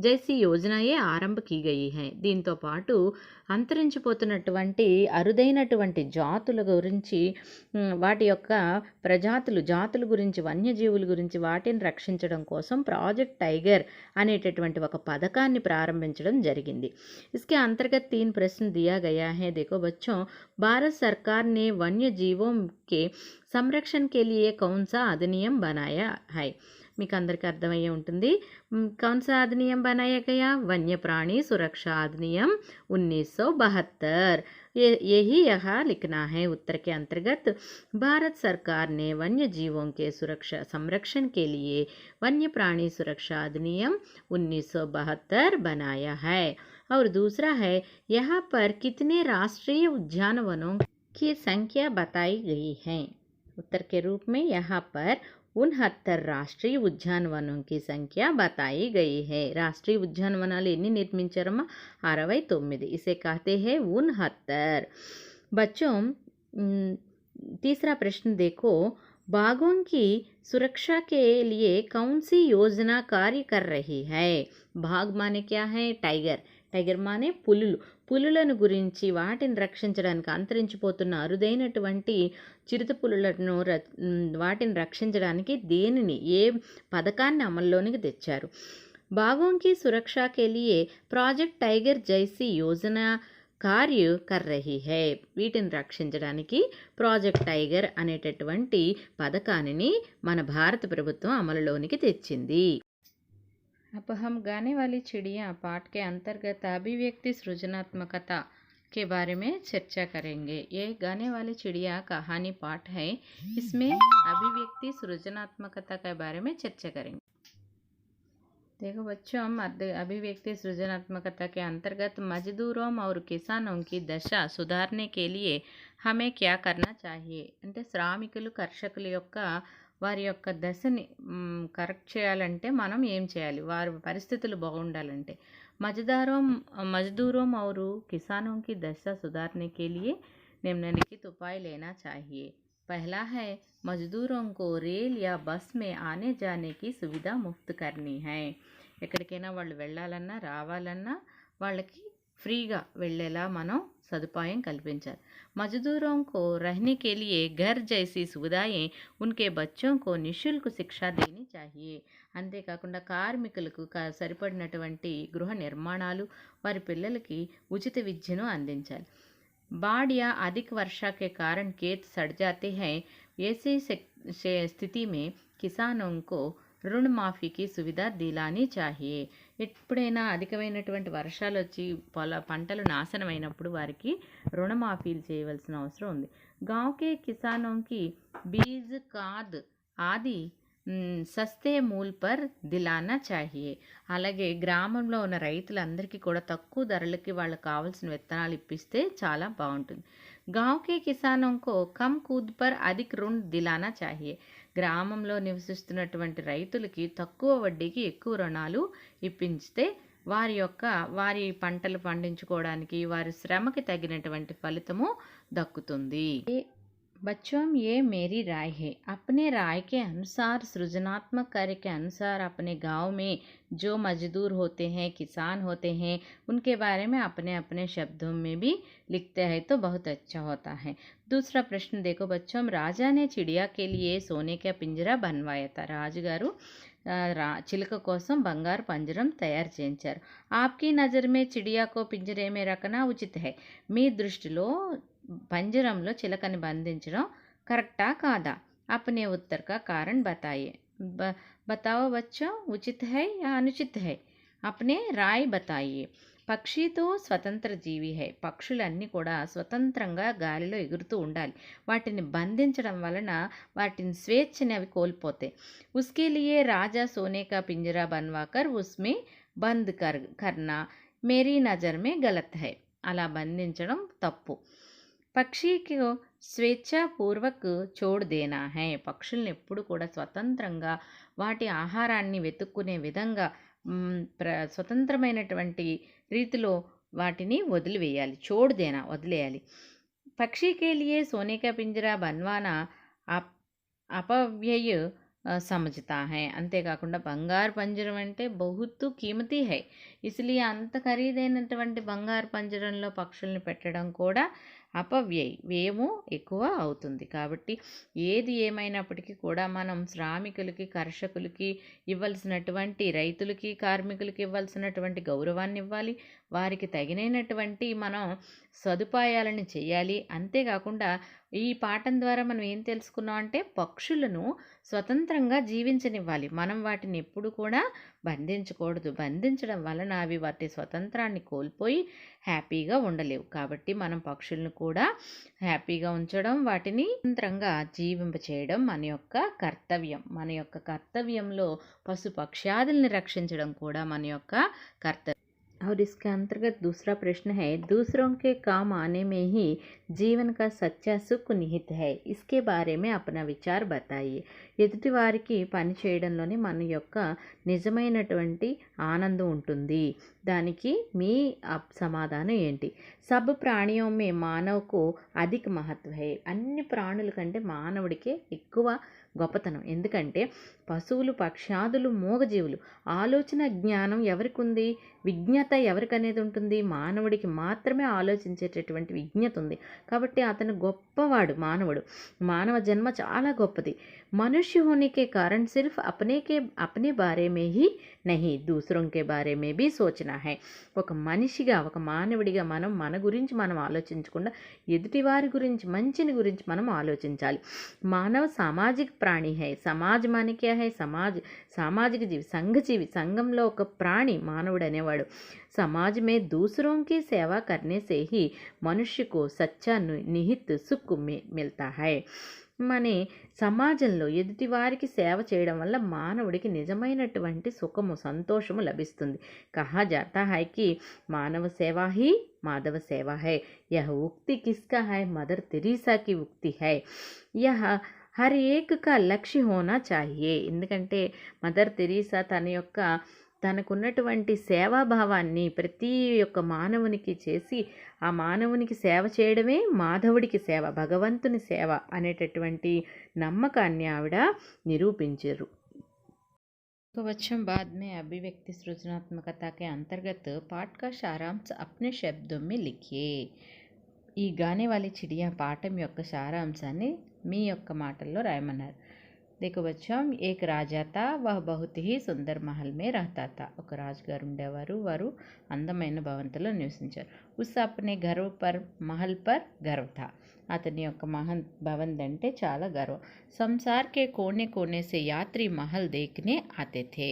జైసీ యోజనయే ఆరంభ की गई है. దీంతో పాటు అంతరించిపోతున్నటువంటి అరుదైనటువంటి జాతుల గురించి, వాటి యొక్క జాతుల గురించి, వన్యజీవుల గురించి వాటిని రక్షించడం కోసం ప్రాజెక్ట్ టైగర్ అనేటటువంటి ఒక పథకాన్ని ప్రారంభించడం జరిగింది. इसके अंतर्गत 3 प्रश्न दिया गया है. देखो बच्चों, भारत सरकार ने वन्य जीवों के संरक्षण के लिए कौन सा अधिनियम बनाया है. మీకు అందరికీ అర్థమయ్యే ఉంటుంది. कौन सा अधिनियम बनाया गया? वन्य प्राणी सुरक्षा अधिनियम 1972. यही यहाँ लिखना है. उत्तर के अंतर्गत भारत सरकार ने वन्य जीवों के सुरक्षा संरक्षण के लिए वन्य प्राणी सुरक्षा अधिनियम 1972 बनाया है. और दूसरा है, यहाँ पर कितने राष्ट्रीय उद्यानवनों की संख्या बताई गई है. उत्तर के रूप में यहाँ पर 69 రాష్ట్రీయ ఉద్యానవనం की సంఖ్య बताई गई है. రాష్ట్రీయ ఉద్యానవనాలు ఎన్ని నిర్మించారమ్మా? 69. इसे कहते हैं 69. बच्चों, तीसरा प्रश्न देखो, बाघों की सुरक्षा के लिए कौन सी योजना कार्य कर रही है. बाघ माने क्या है? टाइगर. టైగర్ మానే పులులను గురించి, వాటిని రక్షించడానికి, అంతరించిపోతున్న అరుదైనటువంటి చిరుత పులులను వాటిని రక్షించడానికి ఏ పథకాన్ని అమల్లోనికి తెచ్చారు. బాగోं की सुरक्षा के लिए ప్రాజెక్ట్ టైగర్ జైసీ యోజన కార్య కర్ రహీ హై. వీటిని రక్షించడానికి ప్రాజెక్ట్ టైగర్ అనేటటువంటి పథకాన్ని మన భారత ప్రభుత్వం అమలులోనికి తెచ్చింది. अब हम गाने वाली चिड़िया पाठ के अंतर्गत अभिव्यक्ति सृजनात्मकता के बारे में चर्चा करेंगे. ये गाने वाली चिड़िया कहानी पाठ है. इसमें अभिव्यक्ति सृजनात्मकता के बारे में चर्चा करेंगे. देखो बच्चों, हम अभिव्यक्ति सृजनात्मकता के अंतर्गत मजदूरों और किसानों की दशा सुधारने के लिए हमें क्या करना चाहिए. అంటే శ్రామికులు, కర్షకుల యొక్క వారి యొక్క దశని కరెక్ట్ చేయాలంటే మనం ఏం చేయాలి, వారి పరిస్థితులు బాగుండాలంటే. मजदूरों और किसानों की दशा सुधारने के लिए निम्नलिखित उपाय लेना चाहिए. पहला है, मजदूरों को रेल या बस में आने जाने की सुविधा मुफ्त करनी है. ఎక్కడికైనా వాళ్ళు వెళ్ళాలన్నా రావాలన్నా వాళ్ళకి ఫ్రీగా వెళ్ళేలా మనం సదుపాయం కల్పించాలి. मजदूरों को रहने के लिए घर जैसी सुविधाएं उनके बच्चों को निःशुल्क शिक्षा देनी चाहिए. అంతేకాకుండా కార్మికులకు సరిపడినటువంటి గృహ నిర్మాణాలు, వారి పిల్లలకి ఉచిత విద్యను అందించాలి. बाढ़ या अधिक वर्षा के कारण खेत सड़ जाते हैं. ऐसी स्थिति में किसानों को రుణ మాఫీకి సువిధ దిలానీ చాహియే. ఎప్పుడైనా అధికమైనటువంటి వర్షాలు వచ్చి పంటలు నాశనమైనప్పుడు వారికి రుణమాఫీలు చేయవలసిన అవసరం ఉంది. गांव के किसानों की बीज खाद आदि సస్తే మూల్ పర్ దిలానా చాహియే. అలాగే గ్రామంలో ఉన్న రైతులందరికీ కూడా తక్కువ ధరలకి వాళ్ళకి కావాల్సిన విత్తనాలు ఇప్పిస్తే చాలా బాగుంటుంది. गांव के किसानों को कम कूद पर अधिक ऋण दिलाना चाहिए. గ్రామంలో నివసిస్తున్నటువంటి రైతులకి తక్కువ వడ్డీకి ఎక్కువ రుణాలు ఇప్పించితే వారి పంటలు పండించుకోవడానికి వారి శ్రమకి తగినటువంటి ఫలితము దక్కుతుంది. बच्चों ये मेरी राय है। अपने राय के अनुसार सृजनात्मक कार्य के अनुसार अपने गांव में जो मजदूर होते हैं, किसान होते हैं, उनके बारे में अपने अपने शब्दों में भी लिखते हैं तो बहुत अच्छा होता है। दूसरा प्रश्न देखो बच्चों, राजा ने चिड़िया के लिए सोने का पिंजरा बनवाया था। రాజుగారు చిలుక కోసం బంగారు పంజరం తయారు చేయించారు. आपकी नज़र में चिड़िया को पिंजरे में रखना उचित है। మీ దృష్టిలో పంజరంలో చిలకని బంధించడం కరెక్టా కాదా? अपने उत्तर का कारण बताइए। बताओ बच्चों, उचित है या अनुचित है? अपने राय बताइए। పక్షితో స్వతంత్ర జీవి హై. పక్షులన్నీ కూడా స్వతంత్రంగా గాలిలో ఎగురుతూ ఉండాలి. వాటిని బంధించడం వలన వాటిని స్వేచ్ఛని అవి కోల్పోతాయి. ఉస్కే లియే రాజా సోనే కా పింజరా బన్వాకర్ ఉస్మే బంద్ కర్నా మేరీ నజర్ మే గలత్ హై. అలా బంధించడం తప్పు. పక్షికి స్వేచ్ఛాపూర్వక్ చోడు దేనా హై. పక్షుల్ని ఎప్పుడు కూడా స్వతంత్రంగా వాటి ఆహారాన్ని వెతుక్కునే విధంగా స్వతంత్రమైనటువంటి రీతిలో వాటిని వదిలివేయాలి. చోడు దేనా వదిలేయాలి. పక్షికే లియే సోనే కా పింజరా బన్వానా అపవ్యయ సమझता है. అంతేకాకుండా బంగారు పంజరం అంటే బహుత్ కీమతీ హై. ఇస్లియే అంత ఖరీదైనటువంటి బంగారు పంజరంలో పక్షుల్ని పెట్టడం కూడా వ్యయము ఎక్కువ అవుతుంది. కాబట్టి ఏది ఏమైనప్పటికీ కూడా మనం శ్రామికులకి, కర్షకులకి ఇవ్వాల్సినటువంటి, రైతులకి, కార్మికులకి ఇవ్వాల్సినటువంటి గౌరవాన్ని ఇవ్వాలి. వారికి తగినటువంటి మనం సదుపాయాలను చేయాలి. అంతేకాకుండా ఈ పాఠం ద్వారా మనం ఏం తెలుసుకున్నాం అంటే పక్షులను స్వతంత్రంగా జీవించనివ్వాలి. మనం వాటిని ఎప్పుడు కూడా బంధించకూడదు. బంధించడం వలన అవి వాటి స్వతంత్రాన్ని కోల్పోయి హ్యాపీగా ఉండలేవు. కాబట్టి మనం పక్షులను కూడా హ్యాపీగా ఉంచడం, వాటిని స్వతంత్రంగా జీవింపచేయడం మన యొక్క కర్తవ్యం. మన యొక్క కర్తవ్యంలో పశు పక్ష్యాదుల్ని రక్షించడం కూడా మన యొక్క కర్తవ్యం. और इसके अंतर्गत दूसरा प्रश्न है, दूसरों के काम आने में ही जीवन का सच्चा सुख निहित है। इसके बारे में अपना विचार बताइए। ఎదుటి వారికి పని చేయడంలోనే మన యొక్క నిజమైనటువంటి ఆనందం ఉంటుంది. దానికి మీ సమాధానం ఏంటి? సబ్ ప్రాణియోं में మానవ్ को अधिक महत्व है. అన్ని ప్రాణుల కంటే మానవుడికే ఎక్కువ గొప్పతనం. ఎందుకంటే పశువులు, పక్షాదులు మూగజీవులు. ఆలోచన జ్ఞానం ఎవరికి ఉంది? విజ్ఞత ఎవరికనేది ఉంటుంది? మానవుడికి మాత్రమే ఆలోచించేటటువంటి విజ్ఞత ఉంది. కాబట్టి అతను గొప్పవాడు మానవుడు. మానవ జన్మ చాలా గొప్పది. మనుష్య होने के कारण सिर्फ अपने बारे में ही नहीं दूसरों के बारे में भी सोचना है. ఒక మనిషిగా, ఒక మానవుడిగా మనం మన గురించి మనం ఆలోచించకుండా ఎదుటి వారి గురించి, మంచిని గురించి మనం ఆలోచించాలి. మానవ సామాజిక ప్రాణి హై. సమాజ్ మానే క్యా హై? సామాజిక జీవి, సంఘజీవి. సంఘంలో ఒక ప్రాణి మానవుడు అనేవాడు. समाज में दूसरों की सेवा करने से ही मनुष्य को सच्चा निहित सुख मिलता है. మన సమాజంలో ఎదుటి వారికి సేవ చేయడం వల్ల మానవుడికి నిజమైనటువంటి సుఖము, సంతోషము లభిస్తుంది. కహా జాతా హై కి మానవ సేవ హీ మాధవ సేవ హై. యహ ఉక్తి కిస్కా హై? మదర్ తెరీసా కి ఉక్తి హై. యహ హర్ ఏక్ కా లక్ష్య హోనా చాహియే. ఎందుకంటే మదర్ తెరీసా తనకున్నటువంటి సేవాభావాన్ని ప్రతి ఒక్క మానవునికి చేసి ఆ మానవునికి సేవ చేయడమే మాధవుడికి సేవ, భగవంతుని సేవ అనేటటువంటి నమ్మకాన్ని ఆవిడ నిరూపించారు. बच्चों बाद में अभिव्यक्ति सृजनात्मकता के अंतर्गत पाठ का सारांश अपने शब्दों में लिखिए. ఈ గానే వాली చిడియా పాఠం యొక్క సారాంశాన్ని మీ యొక్క మాటల్లో రాయమన్నారు. देखो बच्चों, एक राजा था, वह बहुत ही सुंदर महल में रहता था. ఒక రాజుగారు ఉండేవారు. వారు అందమైన భవంతిలో నివసించారు. उस अपने घर पर महल पर गर्व था. అతని యొక్క భవన్ అంటే చాలా గర్వం. సంసార్ కే కోనే కోనే సే యాత్రి మహల్ దేఖ్నే ఆతే థే.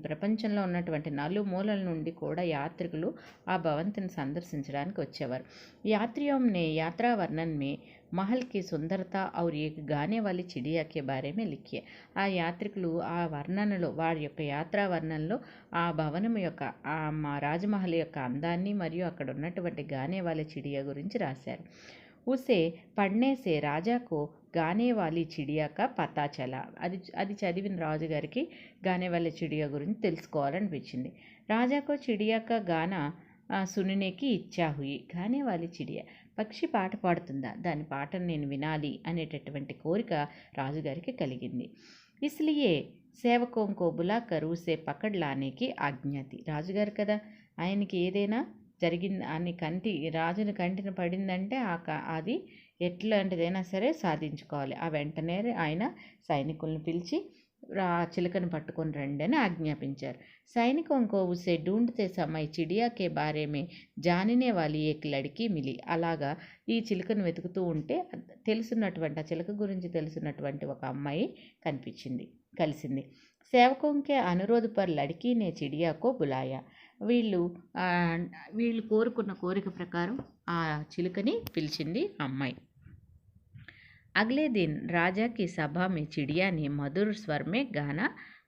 ప్రపంచంలో ఉన్నటువంటి నలుమూలల నుండి కూడా యాత్రికులు ఆ భవంతిని సందర్శించడానికి వచ్చేవారు. యాత్రియోं ने यात्रा वर्णन में महल की सुंदरता और एक गाने वाली चिड़िया के बारे में लिखिए. ఆ యాత్రికులు ఆ వర్ణనలో, వారి యొక్క యాత్రా వర్ణనలో ఆ భవనం యొక్క, మా రాజమహల్ యొక్క అందాన్ని మరియు అక్కడ ఉన్నటువంటి గానే వాలి చిడియా గురించి రాశారు. उसे पढ़ने से राजा को గానే వాली చిడియా కా పతా చలా. అది చదివిన రాజుగారికి గానే వాली చిడియా గురించి తెలుసుకోవాలనిపించింది. రాజాకు చిడియా కా గానా సుననేకి ఇచ్చా హుయి. గానే వాली చిడియా పక్షి పాట పాడుతుందా, దాని పాటను నేను వినాలి అనేటటువంటి కోరిక రాజుగారికి కలిగింది. ఇస్లియే సేవకోం కో బులాకర్ ఉసే పకడ్ లానేకి ఆజ్ఞాతి. రాజుగారు కదా, ఆయనకి ఏదైనా జరిగింది అని రాజుని కంటిన పడిందంటే అది ఎట్లాంటిదైనా సరే సాధించుకోవాలి. ఆ వెంటనే ఆయన సైనికులను పిలిచి చిలుకను పట్టుకొని రండి అని ఆజ్ఞాపించారు. సైనికోంకో ఉసే ఢూంఢతే సమయ్ చిడియా కే బారే మే జానినే వాली ఏక్ లడ్కీ మిలి. అలాగా ఈ చిలుకను వెతుకుతూ ఉంటే తెలుసున్నటువంటి ఆ చిలుక గురించి తెలుసున్నటువంటి ఒక అమ్మాయి కలిసింది. సేవకోంకే అనురోధ పర్ లడ్కీనే చిడియాకో బులాయా. వీళ్ళు కోరుకున్న కోరిక ప్రకారం ఆ చిలుకని పిలిచింది అమ్మాయి. అగ్లే దిన్ రాజాకి సభా మే చిడియాని మధుర్ స్వర్ మే గానా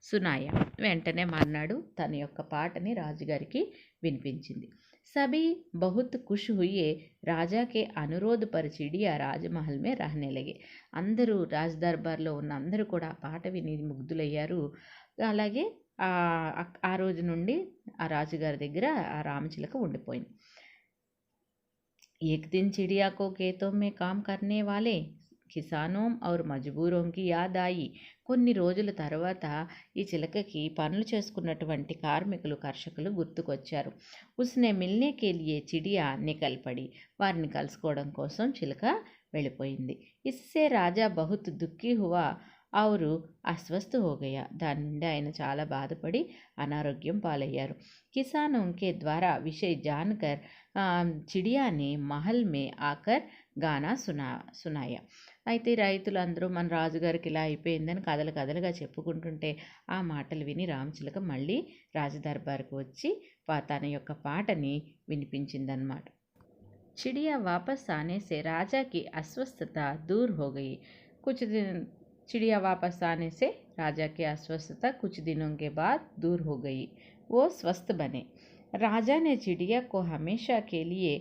సునాయా. వెంటనే మర్నాడు తన యొక్క పాటని రాజుగారికి వినిపించింది. సభీ బహుత్ ఖుష్ హుయే రాజా కే అనురోధ పర్ చిడియా రాజమహల్ మే రహనే లగే. అందరూ రాజ్ దర్బార్లో ఉన్న అందరూ కూడా ఆ పాట విని ముగ్ధులయ్యారు. అలాగే ఆ రోజు నుండి ఆ రాజుగారి దగ్గర ఆ రామచిలక ఉండిపోయింది. एक दिन चिड़िया को खेतों में काम करने वाले కిసానోం ఔర్ మజ్బూరోంకి యాద్ ఆయి. కొన్ని రోజుల తర్వాత ఈ చిలకకి పనులు చేసుకున్నటువంటి కర్షకులు గుర్తుకొచ్చారు. ఉస్నే మిల్నే కే లియే చిడియా నికల్ పడి. వారిని కలుసుకోవడం కోసం చిలక వెళ్ళిపోయింది. ఇస్సే రాజా బహుత్ దుఃఖీ హువా ఔరు అస్వస్థ హో గయా. దాని నుండి ఆయన చాలా బాధపడి అనారోగ్యం పాలయ్యారు. కిసానోం కే ద్వారా విషయ జాన్కర్ చిడియాని మహల్ మే ఆకర్ గానా సునాయా. అయితే రైతులందరూ మన రాజుగారికి ఇలా అయిపోయిందని కథలుగా చెప్పుకుంటుంటే ఆ మాటలు విని రామచిలక మళ్ళీ రాజదర్బార్కు వచ్చి తన యొక్క పాటని వినిపించిందన్నమాట. చిడియా వాపస్ ఆనే సే రాజాకి అస్వస్థత దూర్ హో గయి. चिड़िया वापस आने से राजा की अस्वस्थता कुछ दिनों के बाद दूर हो गई. वो स्वस्थ बने. राजा ने चिड़िया को हमेशा के लिए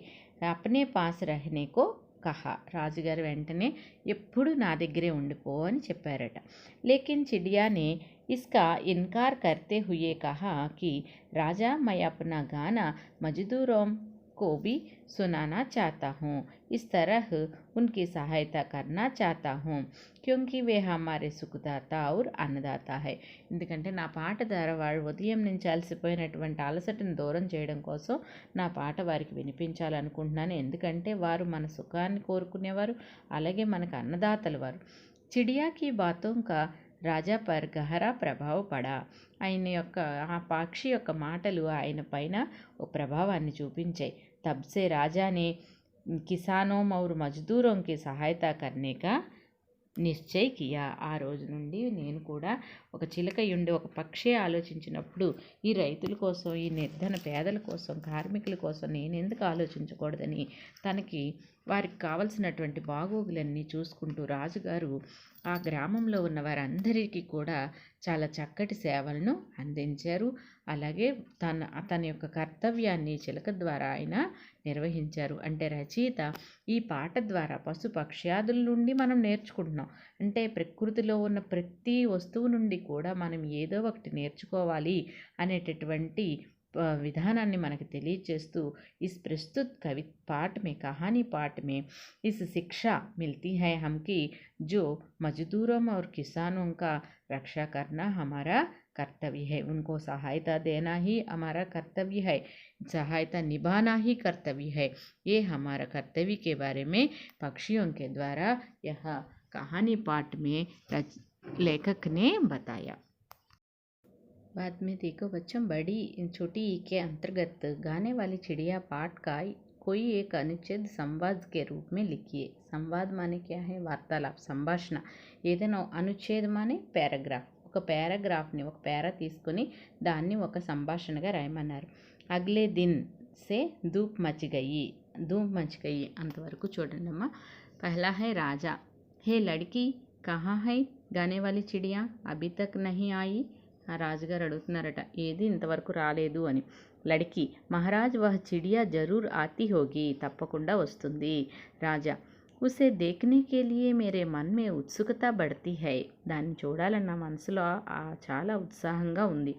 अपने पास रहने को कहा. రాజుగారు వెంటనే ఎప్పుడు నా దగ్గరే ఉండిపో అని చెప్పారట. लेकिन चिड़िया ने इसका इनकार करते हुए कहा कि राजा मैं अपना गाना मजदूरों को भी सुनाना चाहता हूँ. इस तरह उनकी सहायता करना चाहता हूँ क्योंकि वे हमारे सुखदाता और अन्नदाता है. ఎందుకంటే నా పాట ద్వారా వాడు ఉదయం నుంచి అలసిపోయినటువంటి అలసటను దూరం చేయడం కోసం నా పాట వారికి వినిపించాలనుకుంటున్నాను. ఎందుకంటే వారు మన సుఖాన్ని కోరుకునేవారు, అలాగే మనకు అన్నదాతలు వారు. చిడియా కి బాతోం కా రాజా పర్ గహరా ప్రభావ పడా. ఆయన యొక్క ఆ పక్షి యొక్క మాటలు ఆయన పైన ఒక ప్రభావాన్ని చూపించాయి. తబ్సే రాజానే కిసానోం ఔర్ మజ్దూరోంకి సహాయత కర్నేకా నిశ్చయ్ కియా. ఆ రోజు నుండి నేను కూడా ఒక చిలకయుండి ఒక పక్షి ఆలోచించినప్పుడు ఈ రైతుల కోసం, ఈ నిర్ధన పేదల కోసం, కార్మికుల కోసం నేను ఎందుకు ఆలోచించకూడదని తనకి వారికి కావలసినటువంటి బాగోగులన్నీ చూసుకుంటూ రాజుగారు ఆ గ్రామంలో ఉన్న వారందరికీ కూడా చాలా చక్కటి సేవలను అందించారు. అలాగే తన యొక్క కర్తవ్యాన్ని చిలక ద్వారా ఆయన నిర్వహించారు. అంటే రచయిత ఈ పాట ద్వారా పశు పక్ష్యాదుల నుండి మనం నేర్చుకుంటున్నాం. అంటే ప్రకృతిలో ఉన్న ప్రతి వస్తువు నుండి కూడా మనం ఏదో ఒకటి నేర్చుకోవాలి అనేటటువంటి विधानाన్ని మనకు తెలియజేస్తూ इस प्रस्तुत कवि पाठ में कहानी पाठ में इस शिक्षा मिलती है हम कि जो मजदूरों और किसानों का रक्षा करना हमारा कर्तव्य है. उनको सहायता देना ही हमारा कर्तव्य है, सहायता निभाना ही कर्तव्य है. ये हमारा कर्तव्य के बारे में पक्षियों के द्वारा यह कहानी पाठ में लेखक ने बताया. बाद में देखो बच्चों, बड़ी छोटी ई के अंतर्गत गाने वाली चिड़िया पाठ का कोई एक अनुच्छेद संवाद के रूप में लिखिए. संवाद माने क्या है? वार्तालाप, संभाषण. ఏదైనా అనుచ్ఛేదం మానే పారాగ్రాఫ్. ఒక పారాగ్రాఫ్ని ఒక పారా తీసుకొని దాన్ని ఒక సంభాషణగా రాయమన్నారు. అగ్లే దిన్ సే ధూప్ మచ్ గయి అంతవరకు చూడండి అమ్మా. పహలా హై రాజా. హే లడ్కీ కహా హై గానే వాली చిడియా అభీ తక్ నహీ ఆయి. ఆ రాజుగారు అడుగుతున్నారట, ఏది ఇంతవరకు రాలేదు అని. లడ్కి మహారాజ్ వహ్ చిడియా జరూర్ ఆతి హోగి. తప్పకుండా వస్తుంది. రాజా उसे देखने के लिए मेरे मन में उत्सुकता बढ़ती है దాన్ని చూడాలన్న మనసులో చాలా ఉత్సాహంగా ఉంది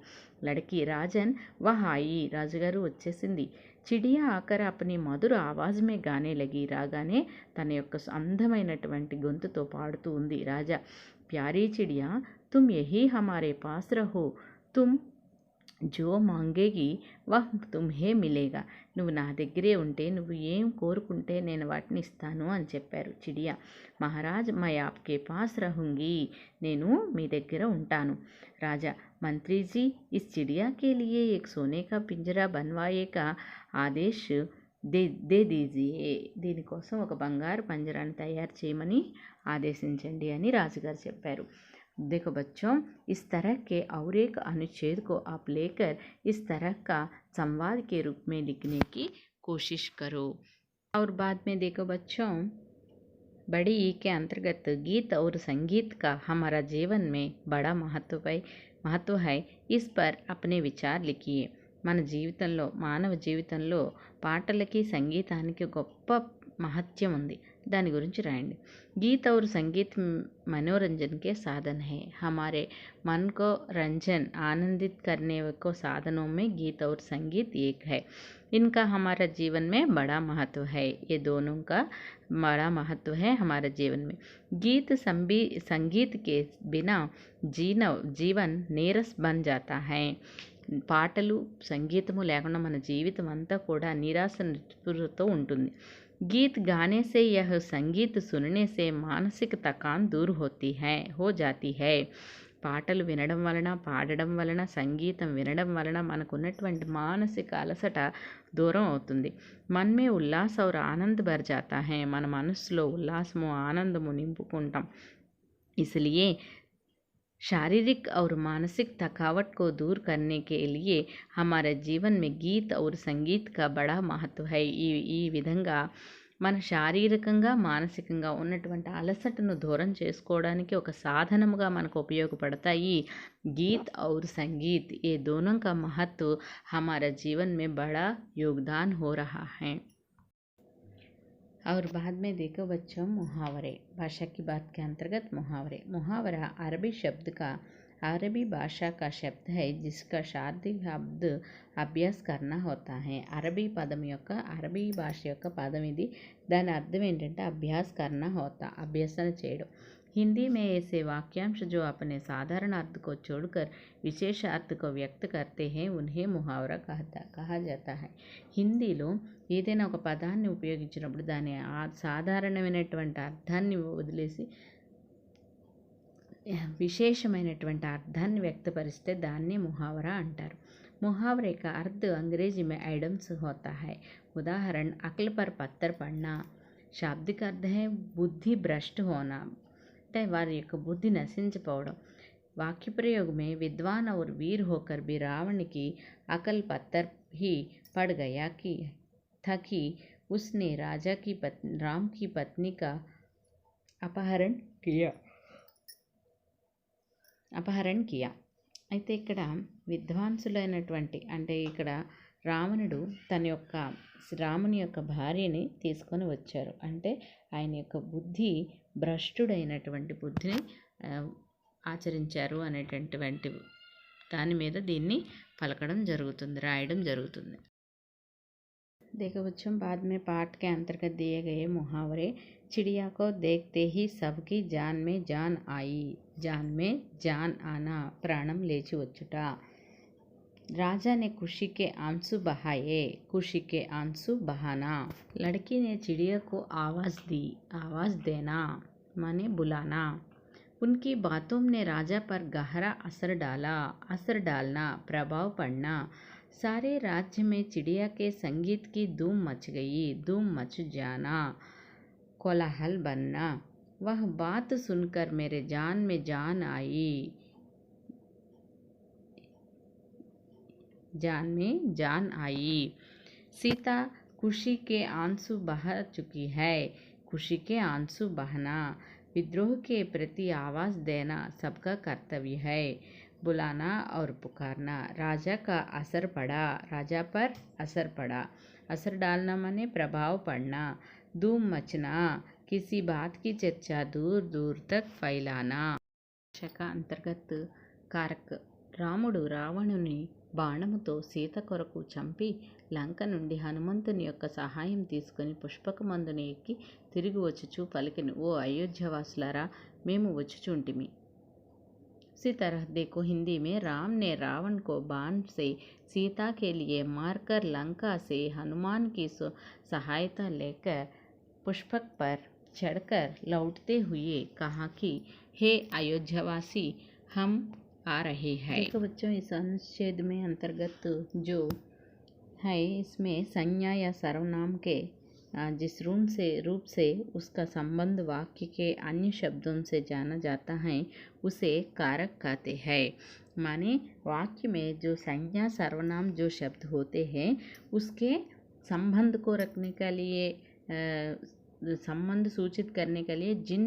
లड़की राजन वह आई రాజుగారు వచ్చేసింది చిడియా ఆకర్ अपनी మధుర ఆవాజ్ మే గానే లగి రాగానే తన యొక్క అందమైనటువంటి గొంతుతో పాడుతూ ఉంది రాజా ప్యారీ చిడియా तुम यही हमारे पास रहो तुम जो मांगेगी वह तुम्हें मिलेगा నువ్వు నా దగ్గరే ఉంటే నువ్వు ఏం కోరుకుంటే నేను వాటిని ఇస్తాను అని చెప్పారు చిడియా మహారాజ్ మై ఆప్కే పాస్ రహూంగి నేను మీ దగ్గర ఉంటాను రాజా मंत्री जी इस चिड़िया के लिए एक सोने का पिंजरा बनवाए का आदेश దే దీజియే దీనికోసం ఒక బంగారు పంజరాన్ని తయారు చేయమని ఆదేశించండి అని రాజుగారు చెప్పారు देखो बच्चों इस तरह के और एक अनुच्छेद को आप लेकर इस तरह का संवाद के रूप में लिखने की कोशिश करो और बाद में देखो बच्चों बड़ी ई के अंतर्गत गीत और संगीत का हमारा जीवन में बड़ा महत्व है इस पर अपने विचार लिखिए మన జీవితంలో మానవ జీవితంలో పాటలకి సంగీతానికి గొప్ప మహత్యం ఉంది దాని గురించి రాయండి गीत और संगीत मनोरंजन के साधन है हमारे मन को रंजन आनंदित करने को साधनों में गीत और संगीत एक है इनका हमारा जीवन में बड़ा महत्व है ये दोनों का बड़ा महत्व है हमारे जीवन में गीत संगीत के बिना जीवन नीरस बन जाता है పాటలు సంగీతము లేకుండా మన జీవితం అంతా కూడా నిరాశ నిస్పృహతో ఉంటుంది गीत गाने से यह संगीत सुनने से मानसिक थकान दूर हो जाती है పాటలు వినడం వలన పాడడం వలన సంగీతం వినడం వలన మనకున్నటువంటి మానసిక అలసట దూరం అవుతుంది मन में उल्लास और आनंद भर जाता है మన మనసులో ఉల్లాసము ఆనందము నింపుకుంటాం इसलिए शारीरिक और मानसिक थकावट को दूर करने के लिए हमारे जीवन में गीत और संगीत का बड़ा महत्व है ఈ విధంగా మన శారీరకంగా మానసికంగా ఉన్నటువంటి అలసటను దూరం చేసుకోవడానికి ఒక సాధనముగా మనకు ఉపయోగపడతాయి गीत और संगीत ये दोनों का महत्व हमारे जीवन में बड़ा योगदान हो रहा है और बाद में देखो बच्चों मुहावरे भाषा की बात के अंतर्गत मुहावरा अरबी शब्द का अरबी भाषा का शब्द है जिसका शाब्दिक शब्द अभ्यास करना होता है अरबी पदम యొక్క అరబీ భాష యొక్క పదం ఇది దాని అర్థం ఏంటంటే అభ్యాస్ करना होता అభ్యాసన చేయడం हिंदी में ऐसे वाक्यांश जो अपने साधारण अर्थ को छोड़कर विशेष अर्थ को व्यक्त करते हैं उन्हें मुहावरा कहा जाता है హిందీలో ఏదైనా ఒక పదాన్ని ఉపయోగించినప్పుడు దాని సాధారణమైనటువంటి అర్థాన్ని వదిలేసి విశేషమైనటువంటి అర్థాన్ని వ్యక్తపరిస్తే దాన్ని ముహావరా అంటారు मुहावरे का अर्थ अंग्रेजी में एडम्स होता है उदाहरण अक्ल पर पत्थर पड़ना शाब्दिक अर्थ है बुद्धि भ्रष्ट होना అంటే వారి యొక్క బుద్ధి నశించిపోవడం वाक्य प्रयोग में विद्वान और वीर होकर भी रावण की अकल पत्थर ही पड़ गया था कि उसने राजा की राम की पत्नी का अपहरण किया అయితే ఇక్కడ విద్వాంసులైనటువంటి అంటే ఇక్కడ రావణుడు రాముని యొక్క భార్యని తీసుకొని వచ్చారు అంటే ఆయన యొక్క బుద్ధి భ్రష్టుడైనటువంటి బుద్ధిని ఆచరించారు అనేటటువంటి దాని మీద దీన్ని పలకడం జరుగుతుంది రాయడం జరుగుతుంది देखो बच्चों बाद में पाठ के अंतर्गत दिए गए मुहावरे चिड़िया को देखते ही सबकी जान में जान आना प्राणम लेची వచ్చుట राजा ने खुशी के आंसू बहाना लड़की ने चिड़िया को आवाज़ देना माने बुलाना उनकी बातों ने राजा पर गहरा असर डालना प्रभाव पड़ना सारे राज्य में चिड़िया के संगीत की धूम मच जाना कोलाहल बनना वह बात सुनकर मेरे जान में जान आई सीता खुशी के आंसू बहा चुकी है खुशी के आंसू बहना विद्रोह के प्रति आवाज़ देना सबका कर्तव्य है बुलाना और पुकारना राजा पर असर पड़ा असर डालना माने प्रभाव पड़ना धूम मचना किसी बात की चर्चा दूर दूर तक फैलाना। శక అంతర్గత్ కారక్. రాముడు రావణుని బాణముతో సీత కొరకు చంపి లంక నుండి హనుమంతుని యొక్క సహాయం తీసుకుని పుష్పకమందుని ఎక్కి తిరిగి వచ్చుచూ పలికెను, ఓ అయోధ్యవాసులారా, మేము వచ్చుచుంటిమి. इसी तरह देखो, हिंदी में राम ने रावण को बाण से सीता के लिए मारकर लंका से हनुमान की सहायता लेकर पुष्पक पर चढ़कर लौटते हुए कहा कि हे अयोध्यावासी, हम आ रहे हैं। देखो बच्चों, इस अनुच्छेद में अंतर्गत जो है, इसमें संज्ञा या सर्वनाम के जिस रूप से उसका संबंध वाक्य के अन्य शब्दों से जाना जाता है उसे कारक कहते हैं। माने वाक्य में जो संज्ञा सर्वनाम जो शब्द होते हैं उसके संबंध को रखने के लिए, संबंध सूचित करने के लिए जिन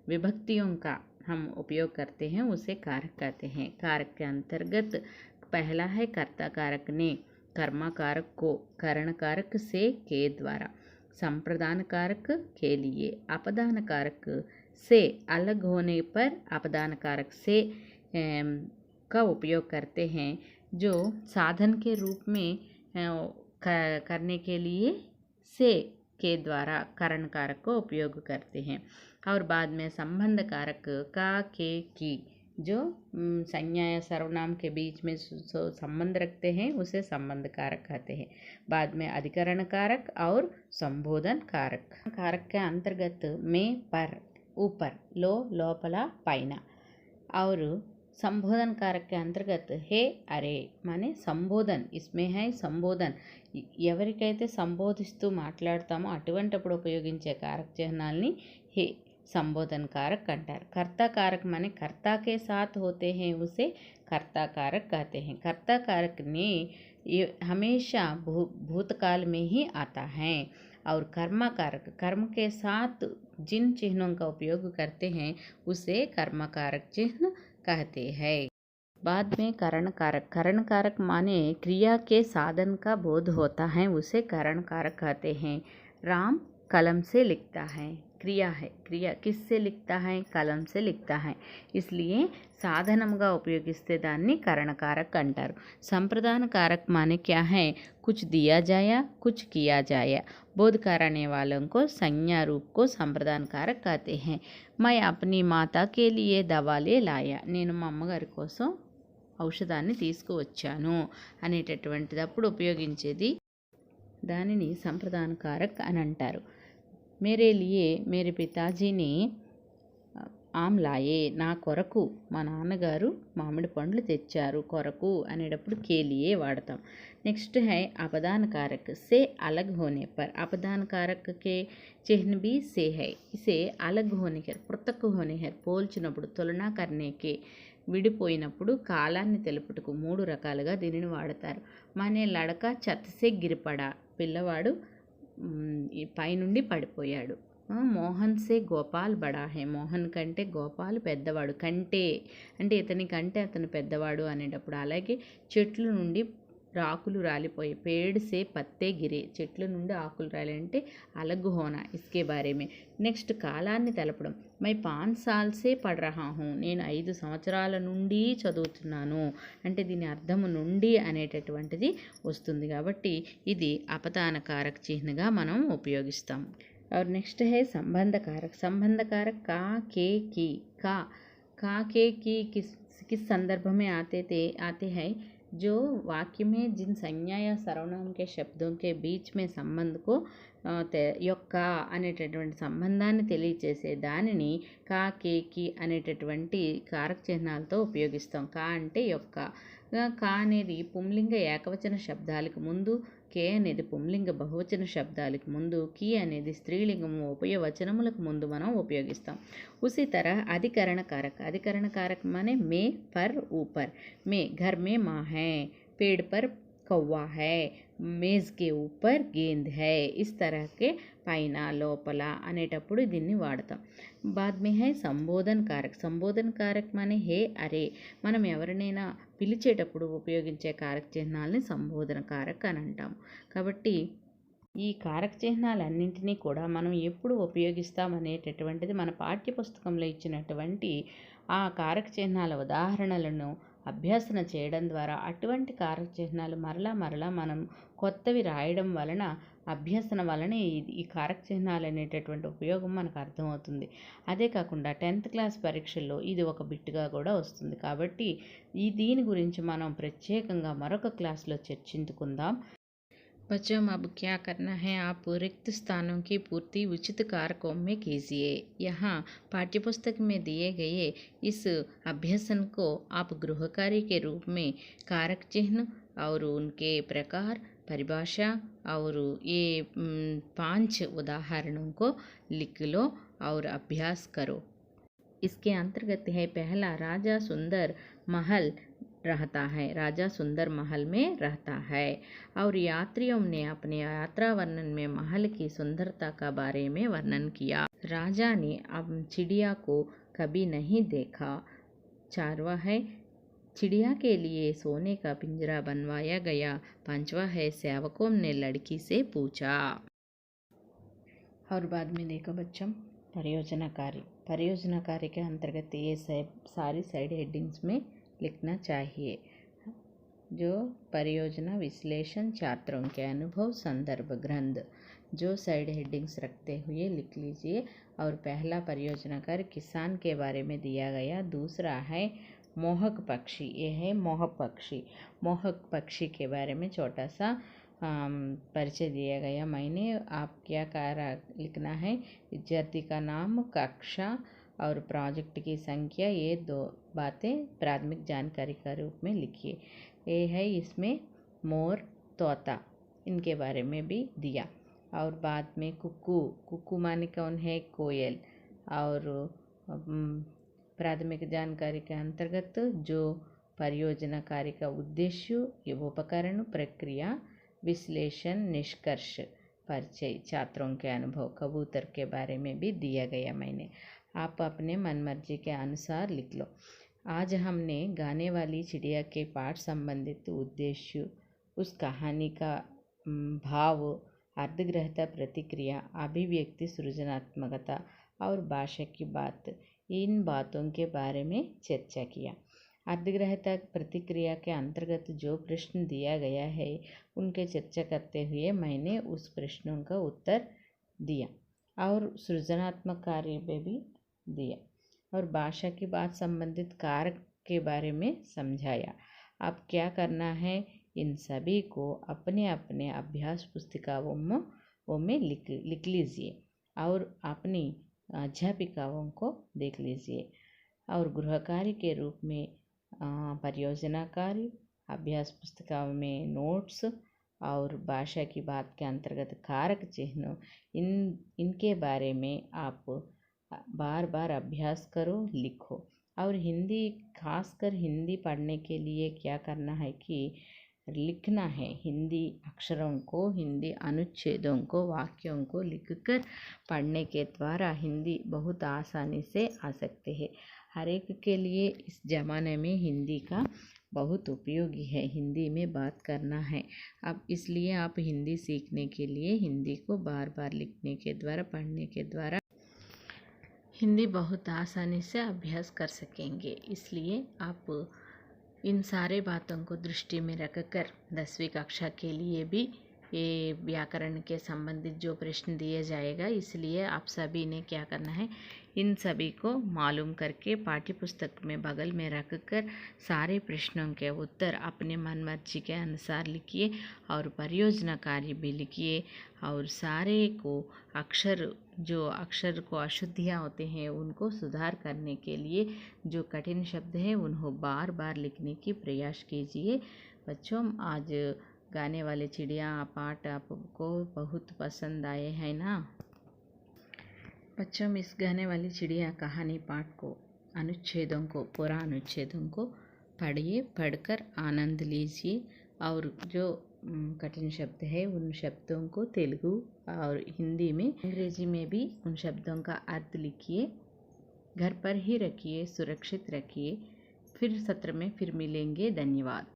विभक्तियों का हम उपयोग करते हैं उसे कारक कहते हैं। कारक के अंतर्गत पहला है कर्ता कारक ने, कर्मा कारक को करण कारक से के द्वारा, संप्रदान कारक के लिए, अपदान कारक से अलग होने पर अपदान कारक से का उपयोग करते हैं, जो साधन के रूप में करने के लिए से के द्वारा करण कारक को उपयोग करते हैं। और बाद में संबंध कारक का, के, की, जो संज्ञा या सर्वनाम के बीच में संबंध रखते हैं उसे संबंध कारक कहते हैं। बाद में अधिकरण कारक और संबोधन कारक। कारक के अंतर्गत में, पर, ऊपर, लो, लोपला, पैना। और संबोधन कारक के अंतर्गत हे, अरे, माने संबोधन, इसमें है संबोधन। ఎవరికైతే సంబోధిస్తూ మాట్లాడతామో అటువంటిప్పుడు ఉపయోగించే కారక చిహ్నాల్ని హే संबोधन कारक अंटार। कर्ता कारक माने कर्ता के साथ होते हैं उसे कर्ता कारक कहते हैं। कर्ता कारक ने हमेशा भूतकाल में ही आता है। और कर्मा कारक, कर्म के साथ जिन चिन्हों का उपयोग करते हैं उसे कर्म कारक चिन्ह कहते हैं। बाद में करण कारक। करण कारक माने क्रिया के साधन का बोध होता है उसे करण कारक कहते हैं। राम कलम से लिखता है, क्रिया है, क्रिया किससे लिखता है? कलम से लिखता है, इसलिए సాధనముగా ఉపయోగిస్తే దాన్ని కరణకారక్ అంటారు। संप्रदान कारक माने क्या है? कुछ दिया जाया, कुछ किया जाया। बोध कराने वालों को संज्ञा रूप को संप्रदान कारक कहते हैं। मैं अपनी माता के लिए दवा ले लाया, నేను మా అమ్మగారి కోసం ఔషధాన్ని తీసుకువచ్చాను అనేటటువంటిదప్పుడు ఉపయోగించేది దానిని సంప్రదాన కారక్ అని అంటారు। मेरे लिए मेरे पिताजी ने ఆమ్ లాయే, నా కొరకు మా నాన్నగారు మామిడి పండ్లు తెచ్చారు, కొరకు అనేటప్పుడు కేలియే వాడతాం। నెక్స్ట్ है अपदान कारक से अलग होने पर। अपदान कारक के चिन्ह भी से है, इसे अलग होने के, पृथक होने है, పోల్చినప్పుడు, तुलना करने के, విడిపోయినప్పుడు కాలాన్ని తెలుపుటకు 3 రకాలుగా దీనిని వాడతారు। మానే లడక ఛత్ సే గిరిపడా, పిల్లవాడు పైనుండి పడిపోయాడు। మోహన్ సే గోపాల్ బడా హే, మోహన్ కంటే గోపాల్ పెద్దవాడు, కంటే అంటే ఇతని కంటే అతను పెద్దవాడు అనేటప్పుడు। అలాగే చెట్లు నుండి ఆకులు రాలిపోయి, పేడ్ సే పత్తే గిరే, చెట్ల నుండి ఆకులు రాలి అంటే అలగ్ హోనా, ఇస్కే బారే మే। నెక్స్ట్ కాలాన్ని తెలపడం, మై 5 సాల్ సే పఢ్ రహా హూ, నేను 5 సంవత్సరాల నుండి చదువుతున్నాను అంటే దీని అర్థము నుండి అనేటటువంటిది వస్తుంది కాబట్టి ఇది అపదాన కారక చిహ్నగా మనం ఉపయోగిస్తాం। और नेक्स्ट है संबंध कारक। संबंध कारक का, के, की, का के की किस संदर्भ में आते हैं? जो वाक्य में जिन संज्ञा या सर्वनाम के शब्दों के बीच में संबंध को యొక్క అనేటటువంటి సంబంధాన్ని తెలియచేసే దానిని కా, కే, కి అనేటటువంటి కారక చిహ్నాలతో ఉపయోగిస్తాం। కా అంటే యొక్క, కా అనేది పుంలింగ ఏకవచన శబ్దాలకు ముందు, కే అనేది పుంలింగ బహువచన శబ్దాలకు ముందు, కి అనేది స్త్రీలింగము ఉభయవచనములకు ముందు మనం ఉపయోగిస్తాం। उसी तरह अधिकरण कारक। अधिकरण कारक माने में, पर, ऊपर। में घर में माँ है, पेड़ पर कौवा है, मेज़ के ऊपर गेंद है, इस तरह के పైన, లోపల అనేటప్పుడు దీన్ని వాడతాం। బాద్ మే హై సంబోధన్ కారక్। సంబోధన్ కారక్ మానే హే, అరే, మనం ఎవరినైనా పిలిచేటప్పుడు ఉపయోగించే కారక చిహ్నాలని సంబోధన కారక్ అని అంటాము। కాబట్టి ఈ కారక చిహ్నాలన్నింటినీ కూడా మనం ఎప్పుడు ఉపయోగిస్తామనేటటువంటిది మన పాఠ్యపుస్తకంలో ఇచ్చినటువంటి ఆ కారక చిహ్నాల ఉదాహరణలను అభ్యసన చేయడం ద్వారా అటువంటి కారక చిహ్నాలు మరలా మరలా మనం కొత్తవి రాయడం వలన అభ్యసన వలన ఈ కారక చిహ్నాలు అనేటటువంటి ఉపయోగం మనకు అర్థమవుతుంది. అదే కాకుండా 10th క్లాస్ పరీక్షల్లో ఇది ఒక బిట్గా కూడా వస్తుంది. కాబట్టి దీని గురించి మనం ప్రత్యేకంగా మరొక క్లాస్లో చర్చించుకుందాం. बच्चों अब क्या करना है, आप रिक्त स्थानों की पूर्ति उचित कारकों में कीजिए। यहाँ पाठ्यपुस्तक में दिए गए इस अभ्यसन को आप गृह कार्य के रूप में कारक चिन्ह और उनके प्रकार, परिभाषा और ये 5 उदाहरणों को लिख लो और अभ्यास करो। इसके अंतर्गत है पहला, राजा सुंदर महल रहता है, राजा सुंदर महल में रहता है। और यात्रियों ने अपने यात्रा वर्णन में महल की सुंदरता का बारे में वर्णन किया। राजा ने अब चिड़िया को कभी नहीं देखा। चारवा है, चिड़िया के लिए सोने का पिंजरा बनवाया गया। पांचवा है, सेवकों ने लड़की से पूछा। और बाद में देखो बच्चों, परियोजना कार्य के अंतर्गत ये सारी साइड हेडिंग्स में लिखना चाहिए। जो परियोजना विश्लेषण, छात्रों के अनुभव, संदर्भ ग्रंथ, जो साइड हेडिंग्स रखते हुए लिख लीजिए। और पहला परियोजना कार्य किसान के बारे में दिया गया। दूसरा है मोहक पक्षी, ये है मोहक पक्षी। मोहक पक्षी के बारे में छोटा सा परिचय दिया गया। मैंने आप क्या लिखना है, विद्यार्थी का नाम, कक्षा और प्रोजेक्ट की संख्या, ये 2 बातें प्राथमिक जानकारी का रूप में लिखिए। ये है इसमें मोर, तोता, इनके बारे में भी दिया। और बाद में कुक्कू माने कौन है, कोयल। और प्राथमिक जानकारी के अंतर्गत जो परियोजना कार्य का उद्देश्य, उपकरण, प्रक्रिया, विश्लेषण, निष्कर्ष, परिचय, छात्रों के अनुभव, कबूतर के बारे में भी दिया गया। मैंने आप अपने मनमर्जी के अनुसार लिख लो। आज हमने गाने वाली चिड़िया के पाठ संबंधित उद्देश्य, उस कहानी का भाव, अर्धग्रहता, प्रतिक्रिया, अभिव्यक्ति, सृजनात्मकता और भाषा की बात, इन बातों के बारे में चर्चा किया। अर्धग्रहता प्रतिक्रिया के अंतर्गत जो प्रश्न दिया गया है उनके चर्चा करते हुए मैंने उस प्रश्नों का उत्तर दिया और सृजनात्मक कार्य में भी दिया और भाषा की बात संबंधित कारक के बारे में समझाया। अब क्या करना है, इन सभी को अपने अपने अभ्यास पुस्तिकाओं में लिख लीजिए और अपनी अध्यापिकाओं को देख लीजिए। और गृह कार्य के रूप में परियोजना कार्य, अभ्यास पुस्तिकाओं में नोट्स और भाषा की बात के अंतर्गत कारक चिन्ह, इनके बारे में आप बार बार अभ्यास करो, लिखो। और हिंदी, खासकर हिंदी पढ़ने के लिए क्या करना है कि लिखना है। हिंदी अक्षरों को, हिंदी अनुच्छेदों को, वाक्यों को लिखकर पढ़ने के द्वारा हिंदी बहुत आसानी से आ सकते हैं। हर एक के लिए इस ज़माने में हिंदी का बहुत उपयोगी है। हिंदी में बात करना है। अब इसलिए आप हिंदी सीखने के लिए हिंदी को बार बार लिखने के द्वारा, पढ़ने के द्वारा हिंदी बहुत आसानी से अभ्यास कर सकेंगे। इसलिए आप इन सारे बातों को दृष्टि में रखकर 10वीं कक्षा के लिए भी ये व्याकरण के संबंधित जो प्रश्न दिए जाएगा, इसलिए आप सभी ने क्या करना है, इन सभी को मालूम करके पाठ्यपुस्तक में बगल में रखकर सारे प्रश्नों के उत्तर अपने मन मर्जी के अनुसार लिखिए और परियोजना कार्य भी लिखिए। और सारे को जो अक्षर को अशुद्धियाँ होते हैं उनको सुधार करने के लिए जो कठिन शब्द है उन्हें बार बार लिखने की प्रयास कीजिए। बच्चों, आज गाने वाले चिड़िया पाठ आपको बहुत पसंद आए हैं ना? बच्चों, इस गाने वाली चिड़िया कहानी पाठ को, अनुच्छेदों को, पूरा अनुच्छेदों को पढ़िए, पढ़कर आनंद लीजिए और जो कठिन शब्द है उन शब्दों को तेलुगु और हिंदी में, अंग्रेजी में भी उन शब्दों का अर्थ लिखिए। घर पर ही रखिए, सुरक्षित रखिए। फिर सत्र में फिर मिलेंगे। धन्यवाद।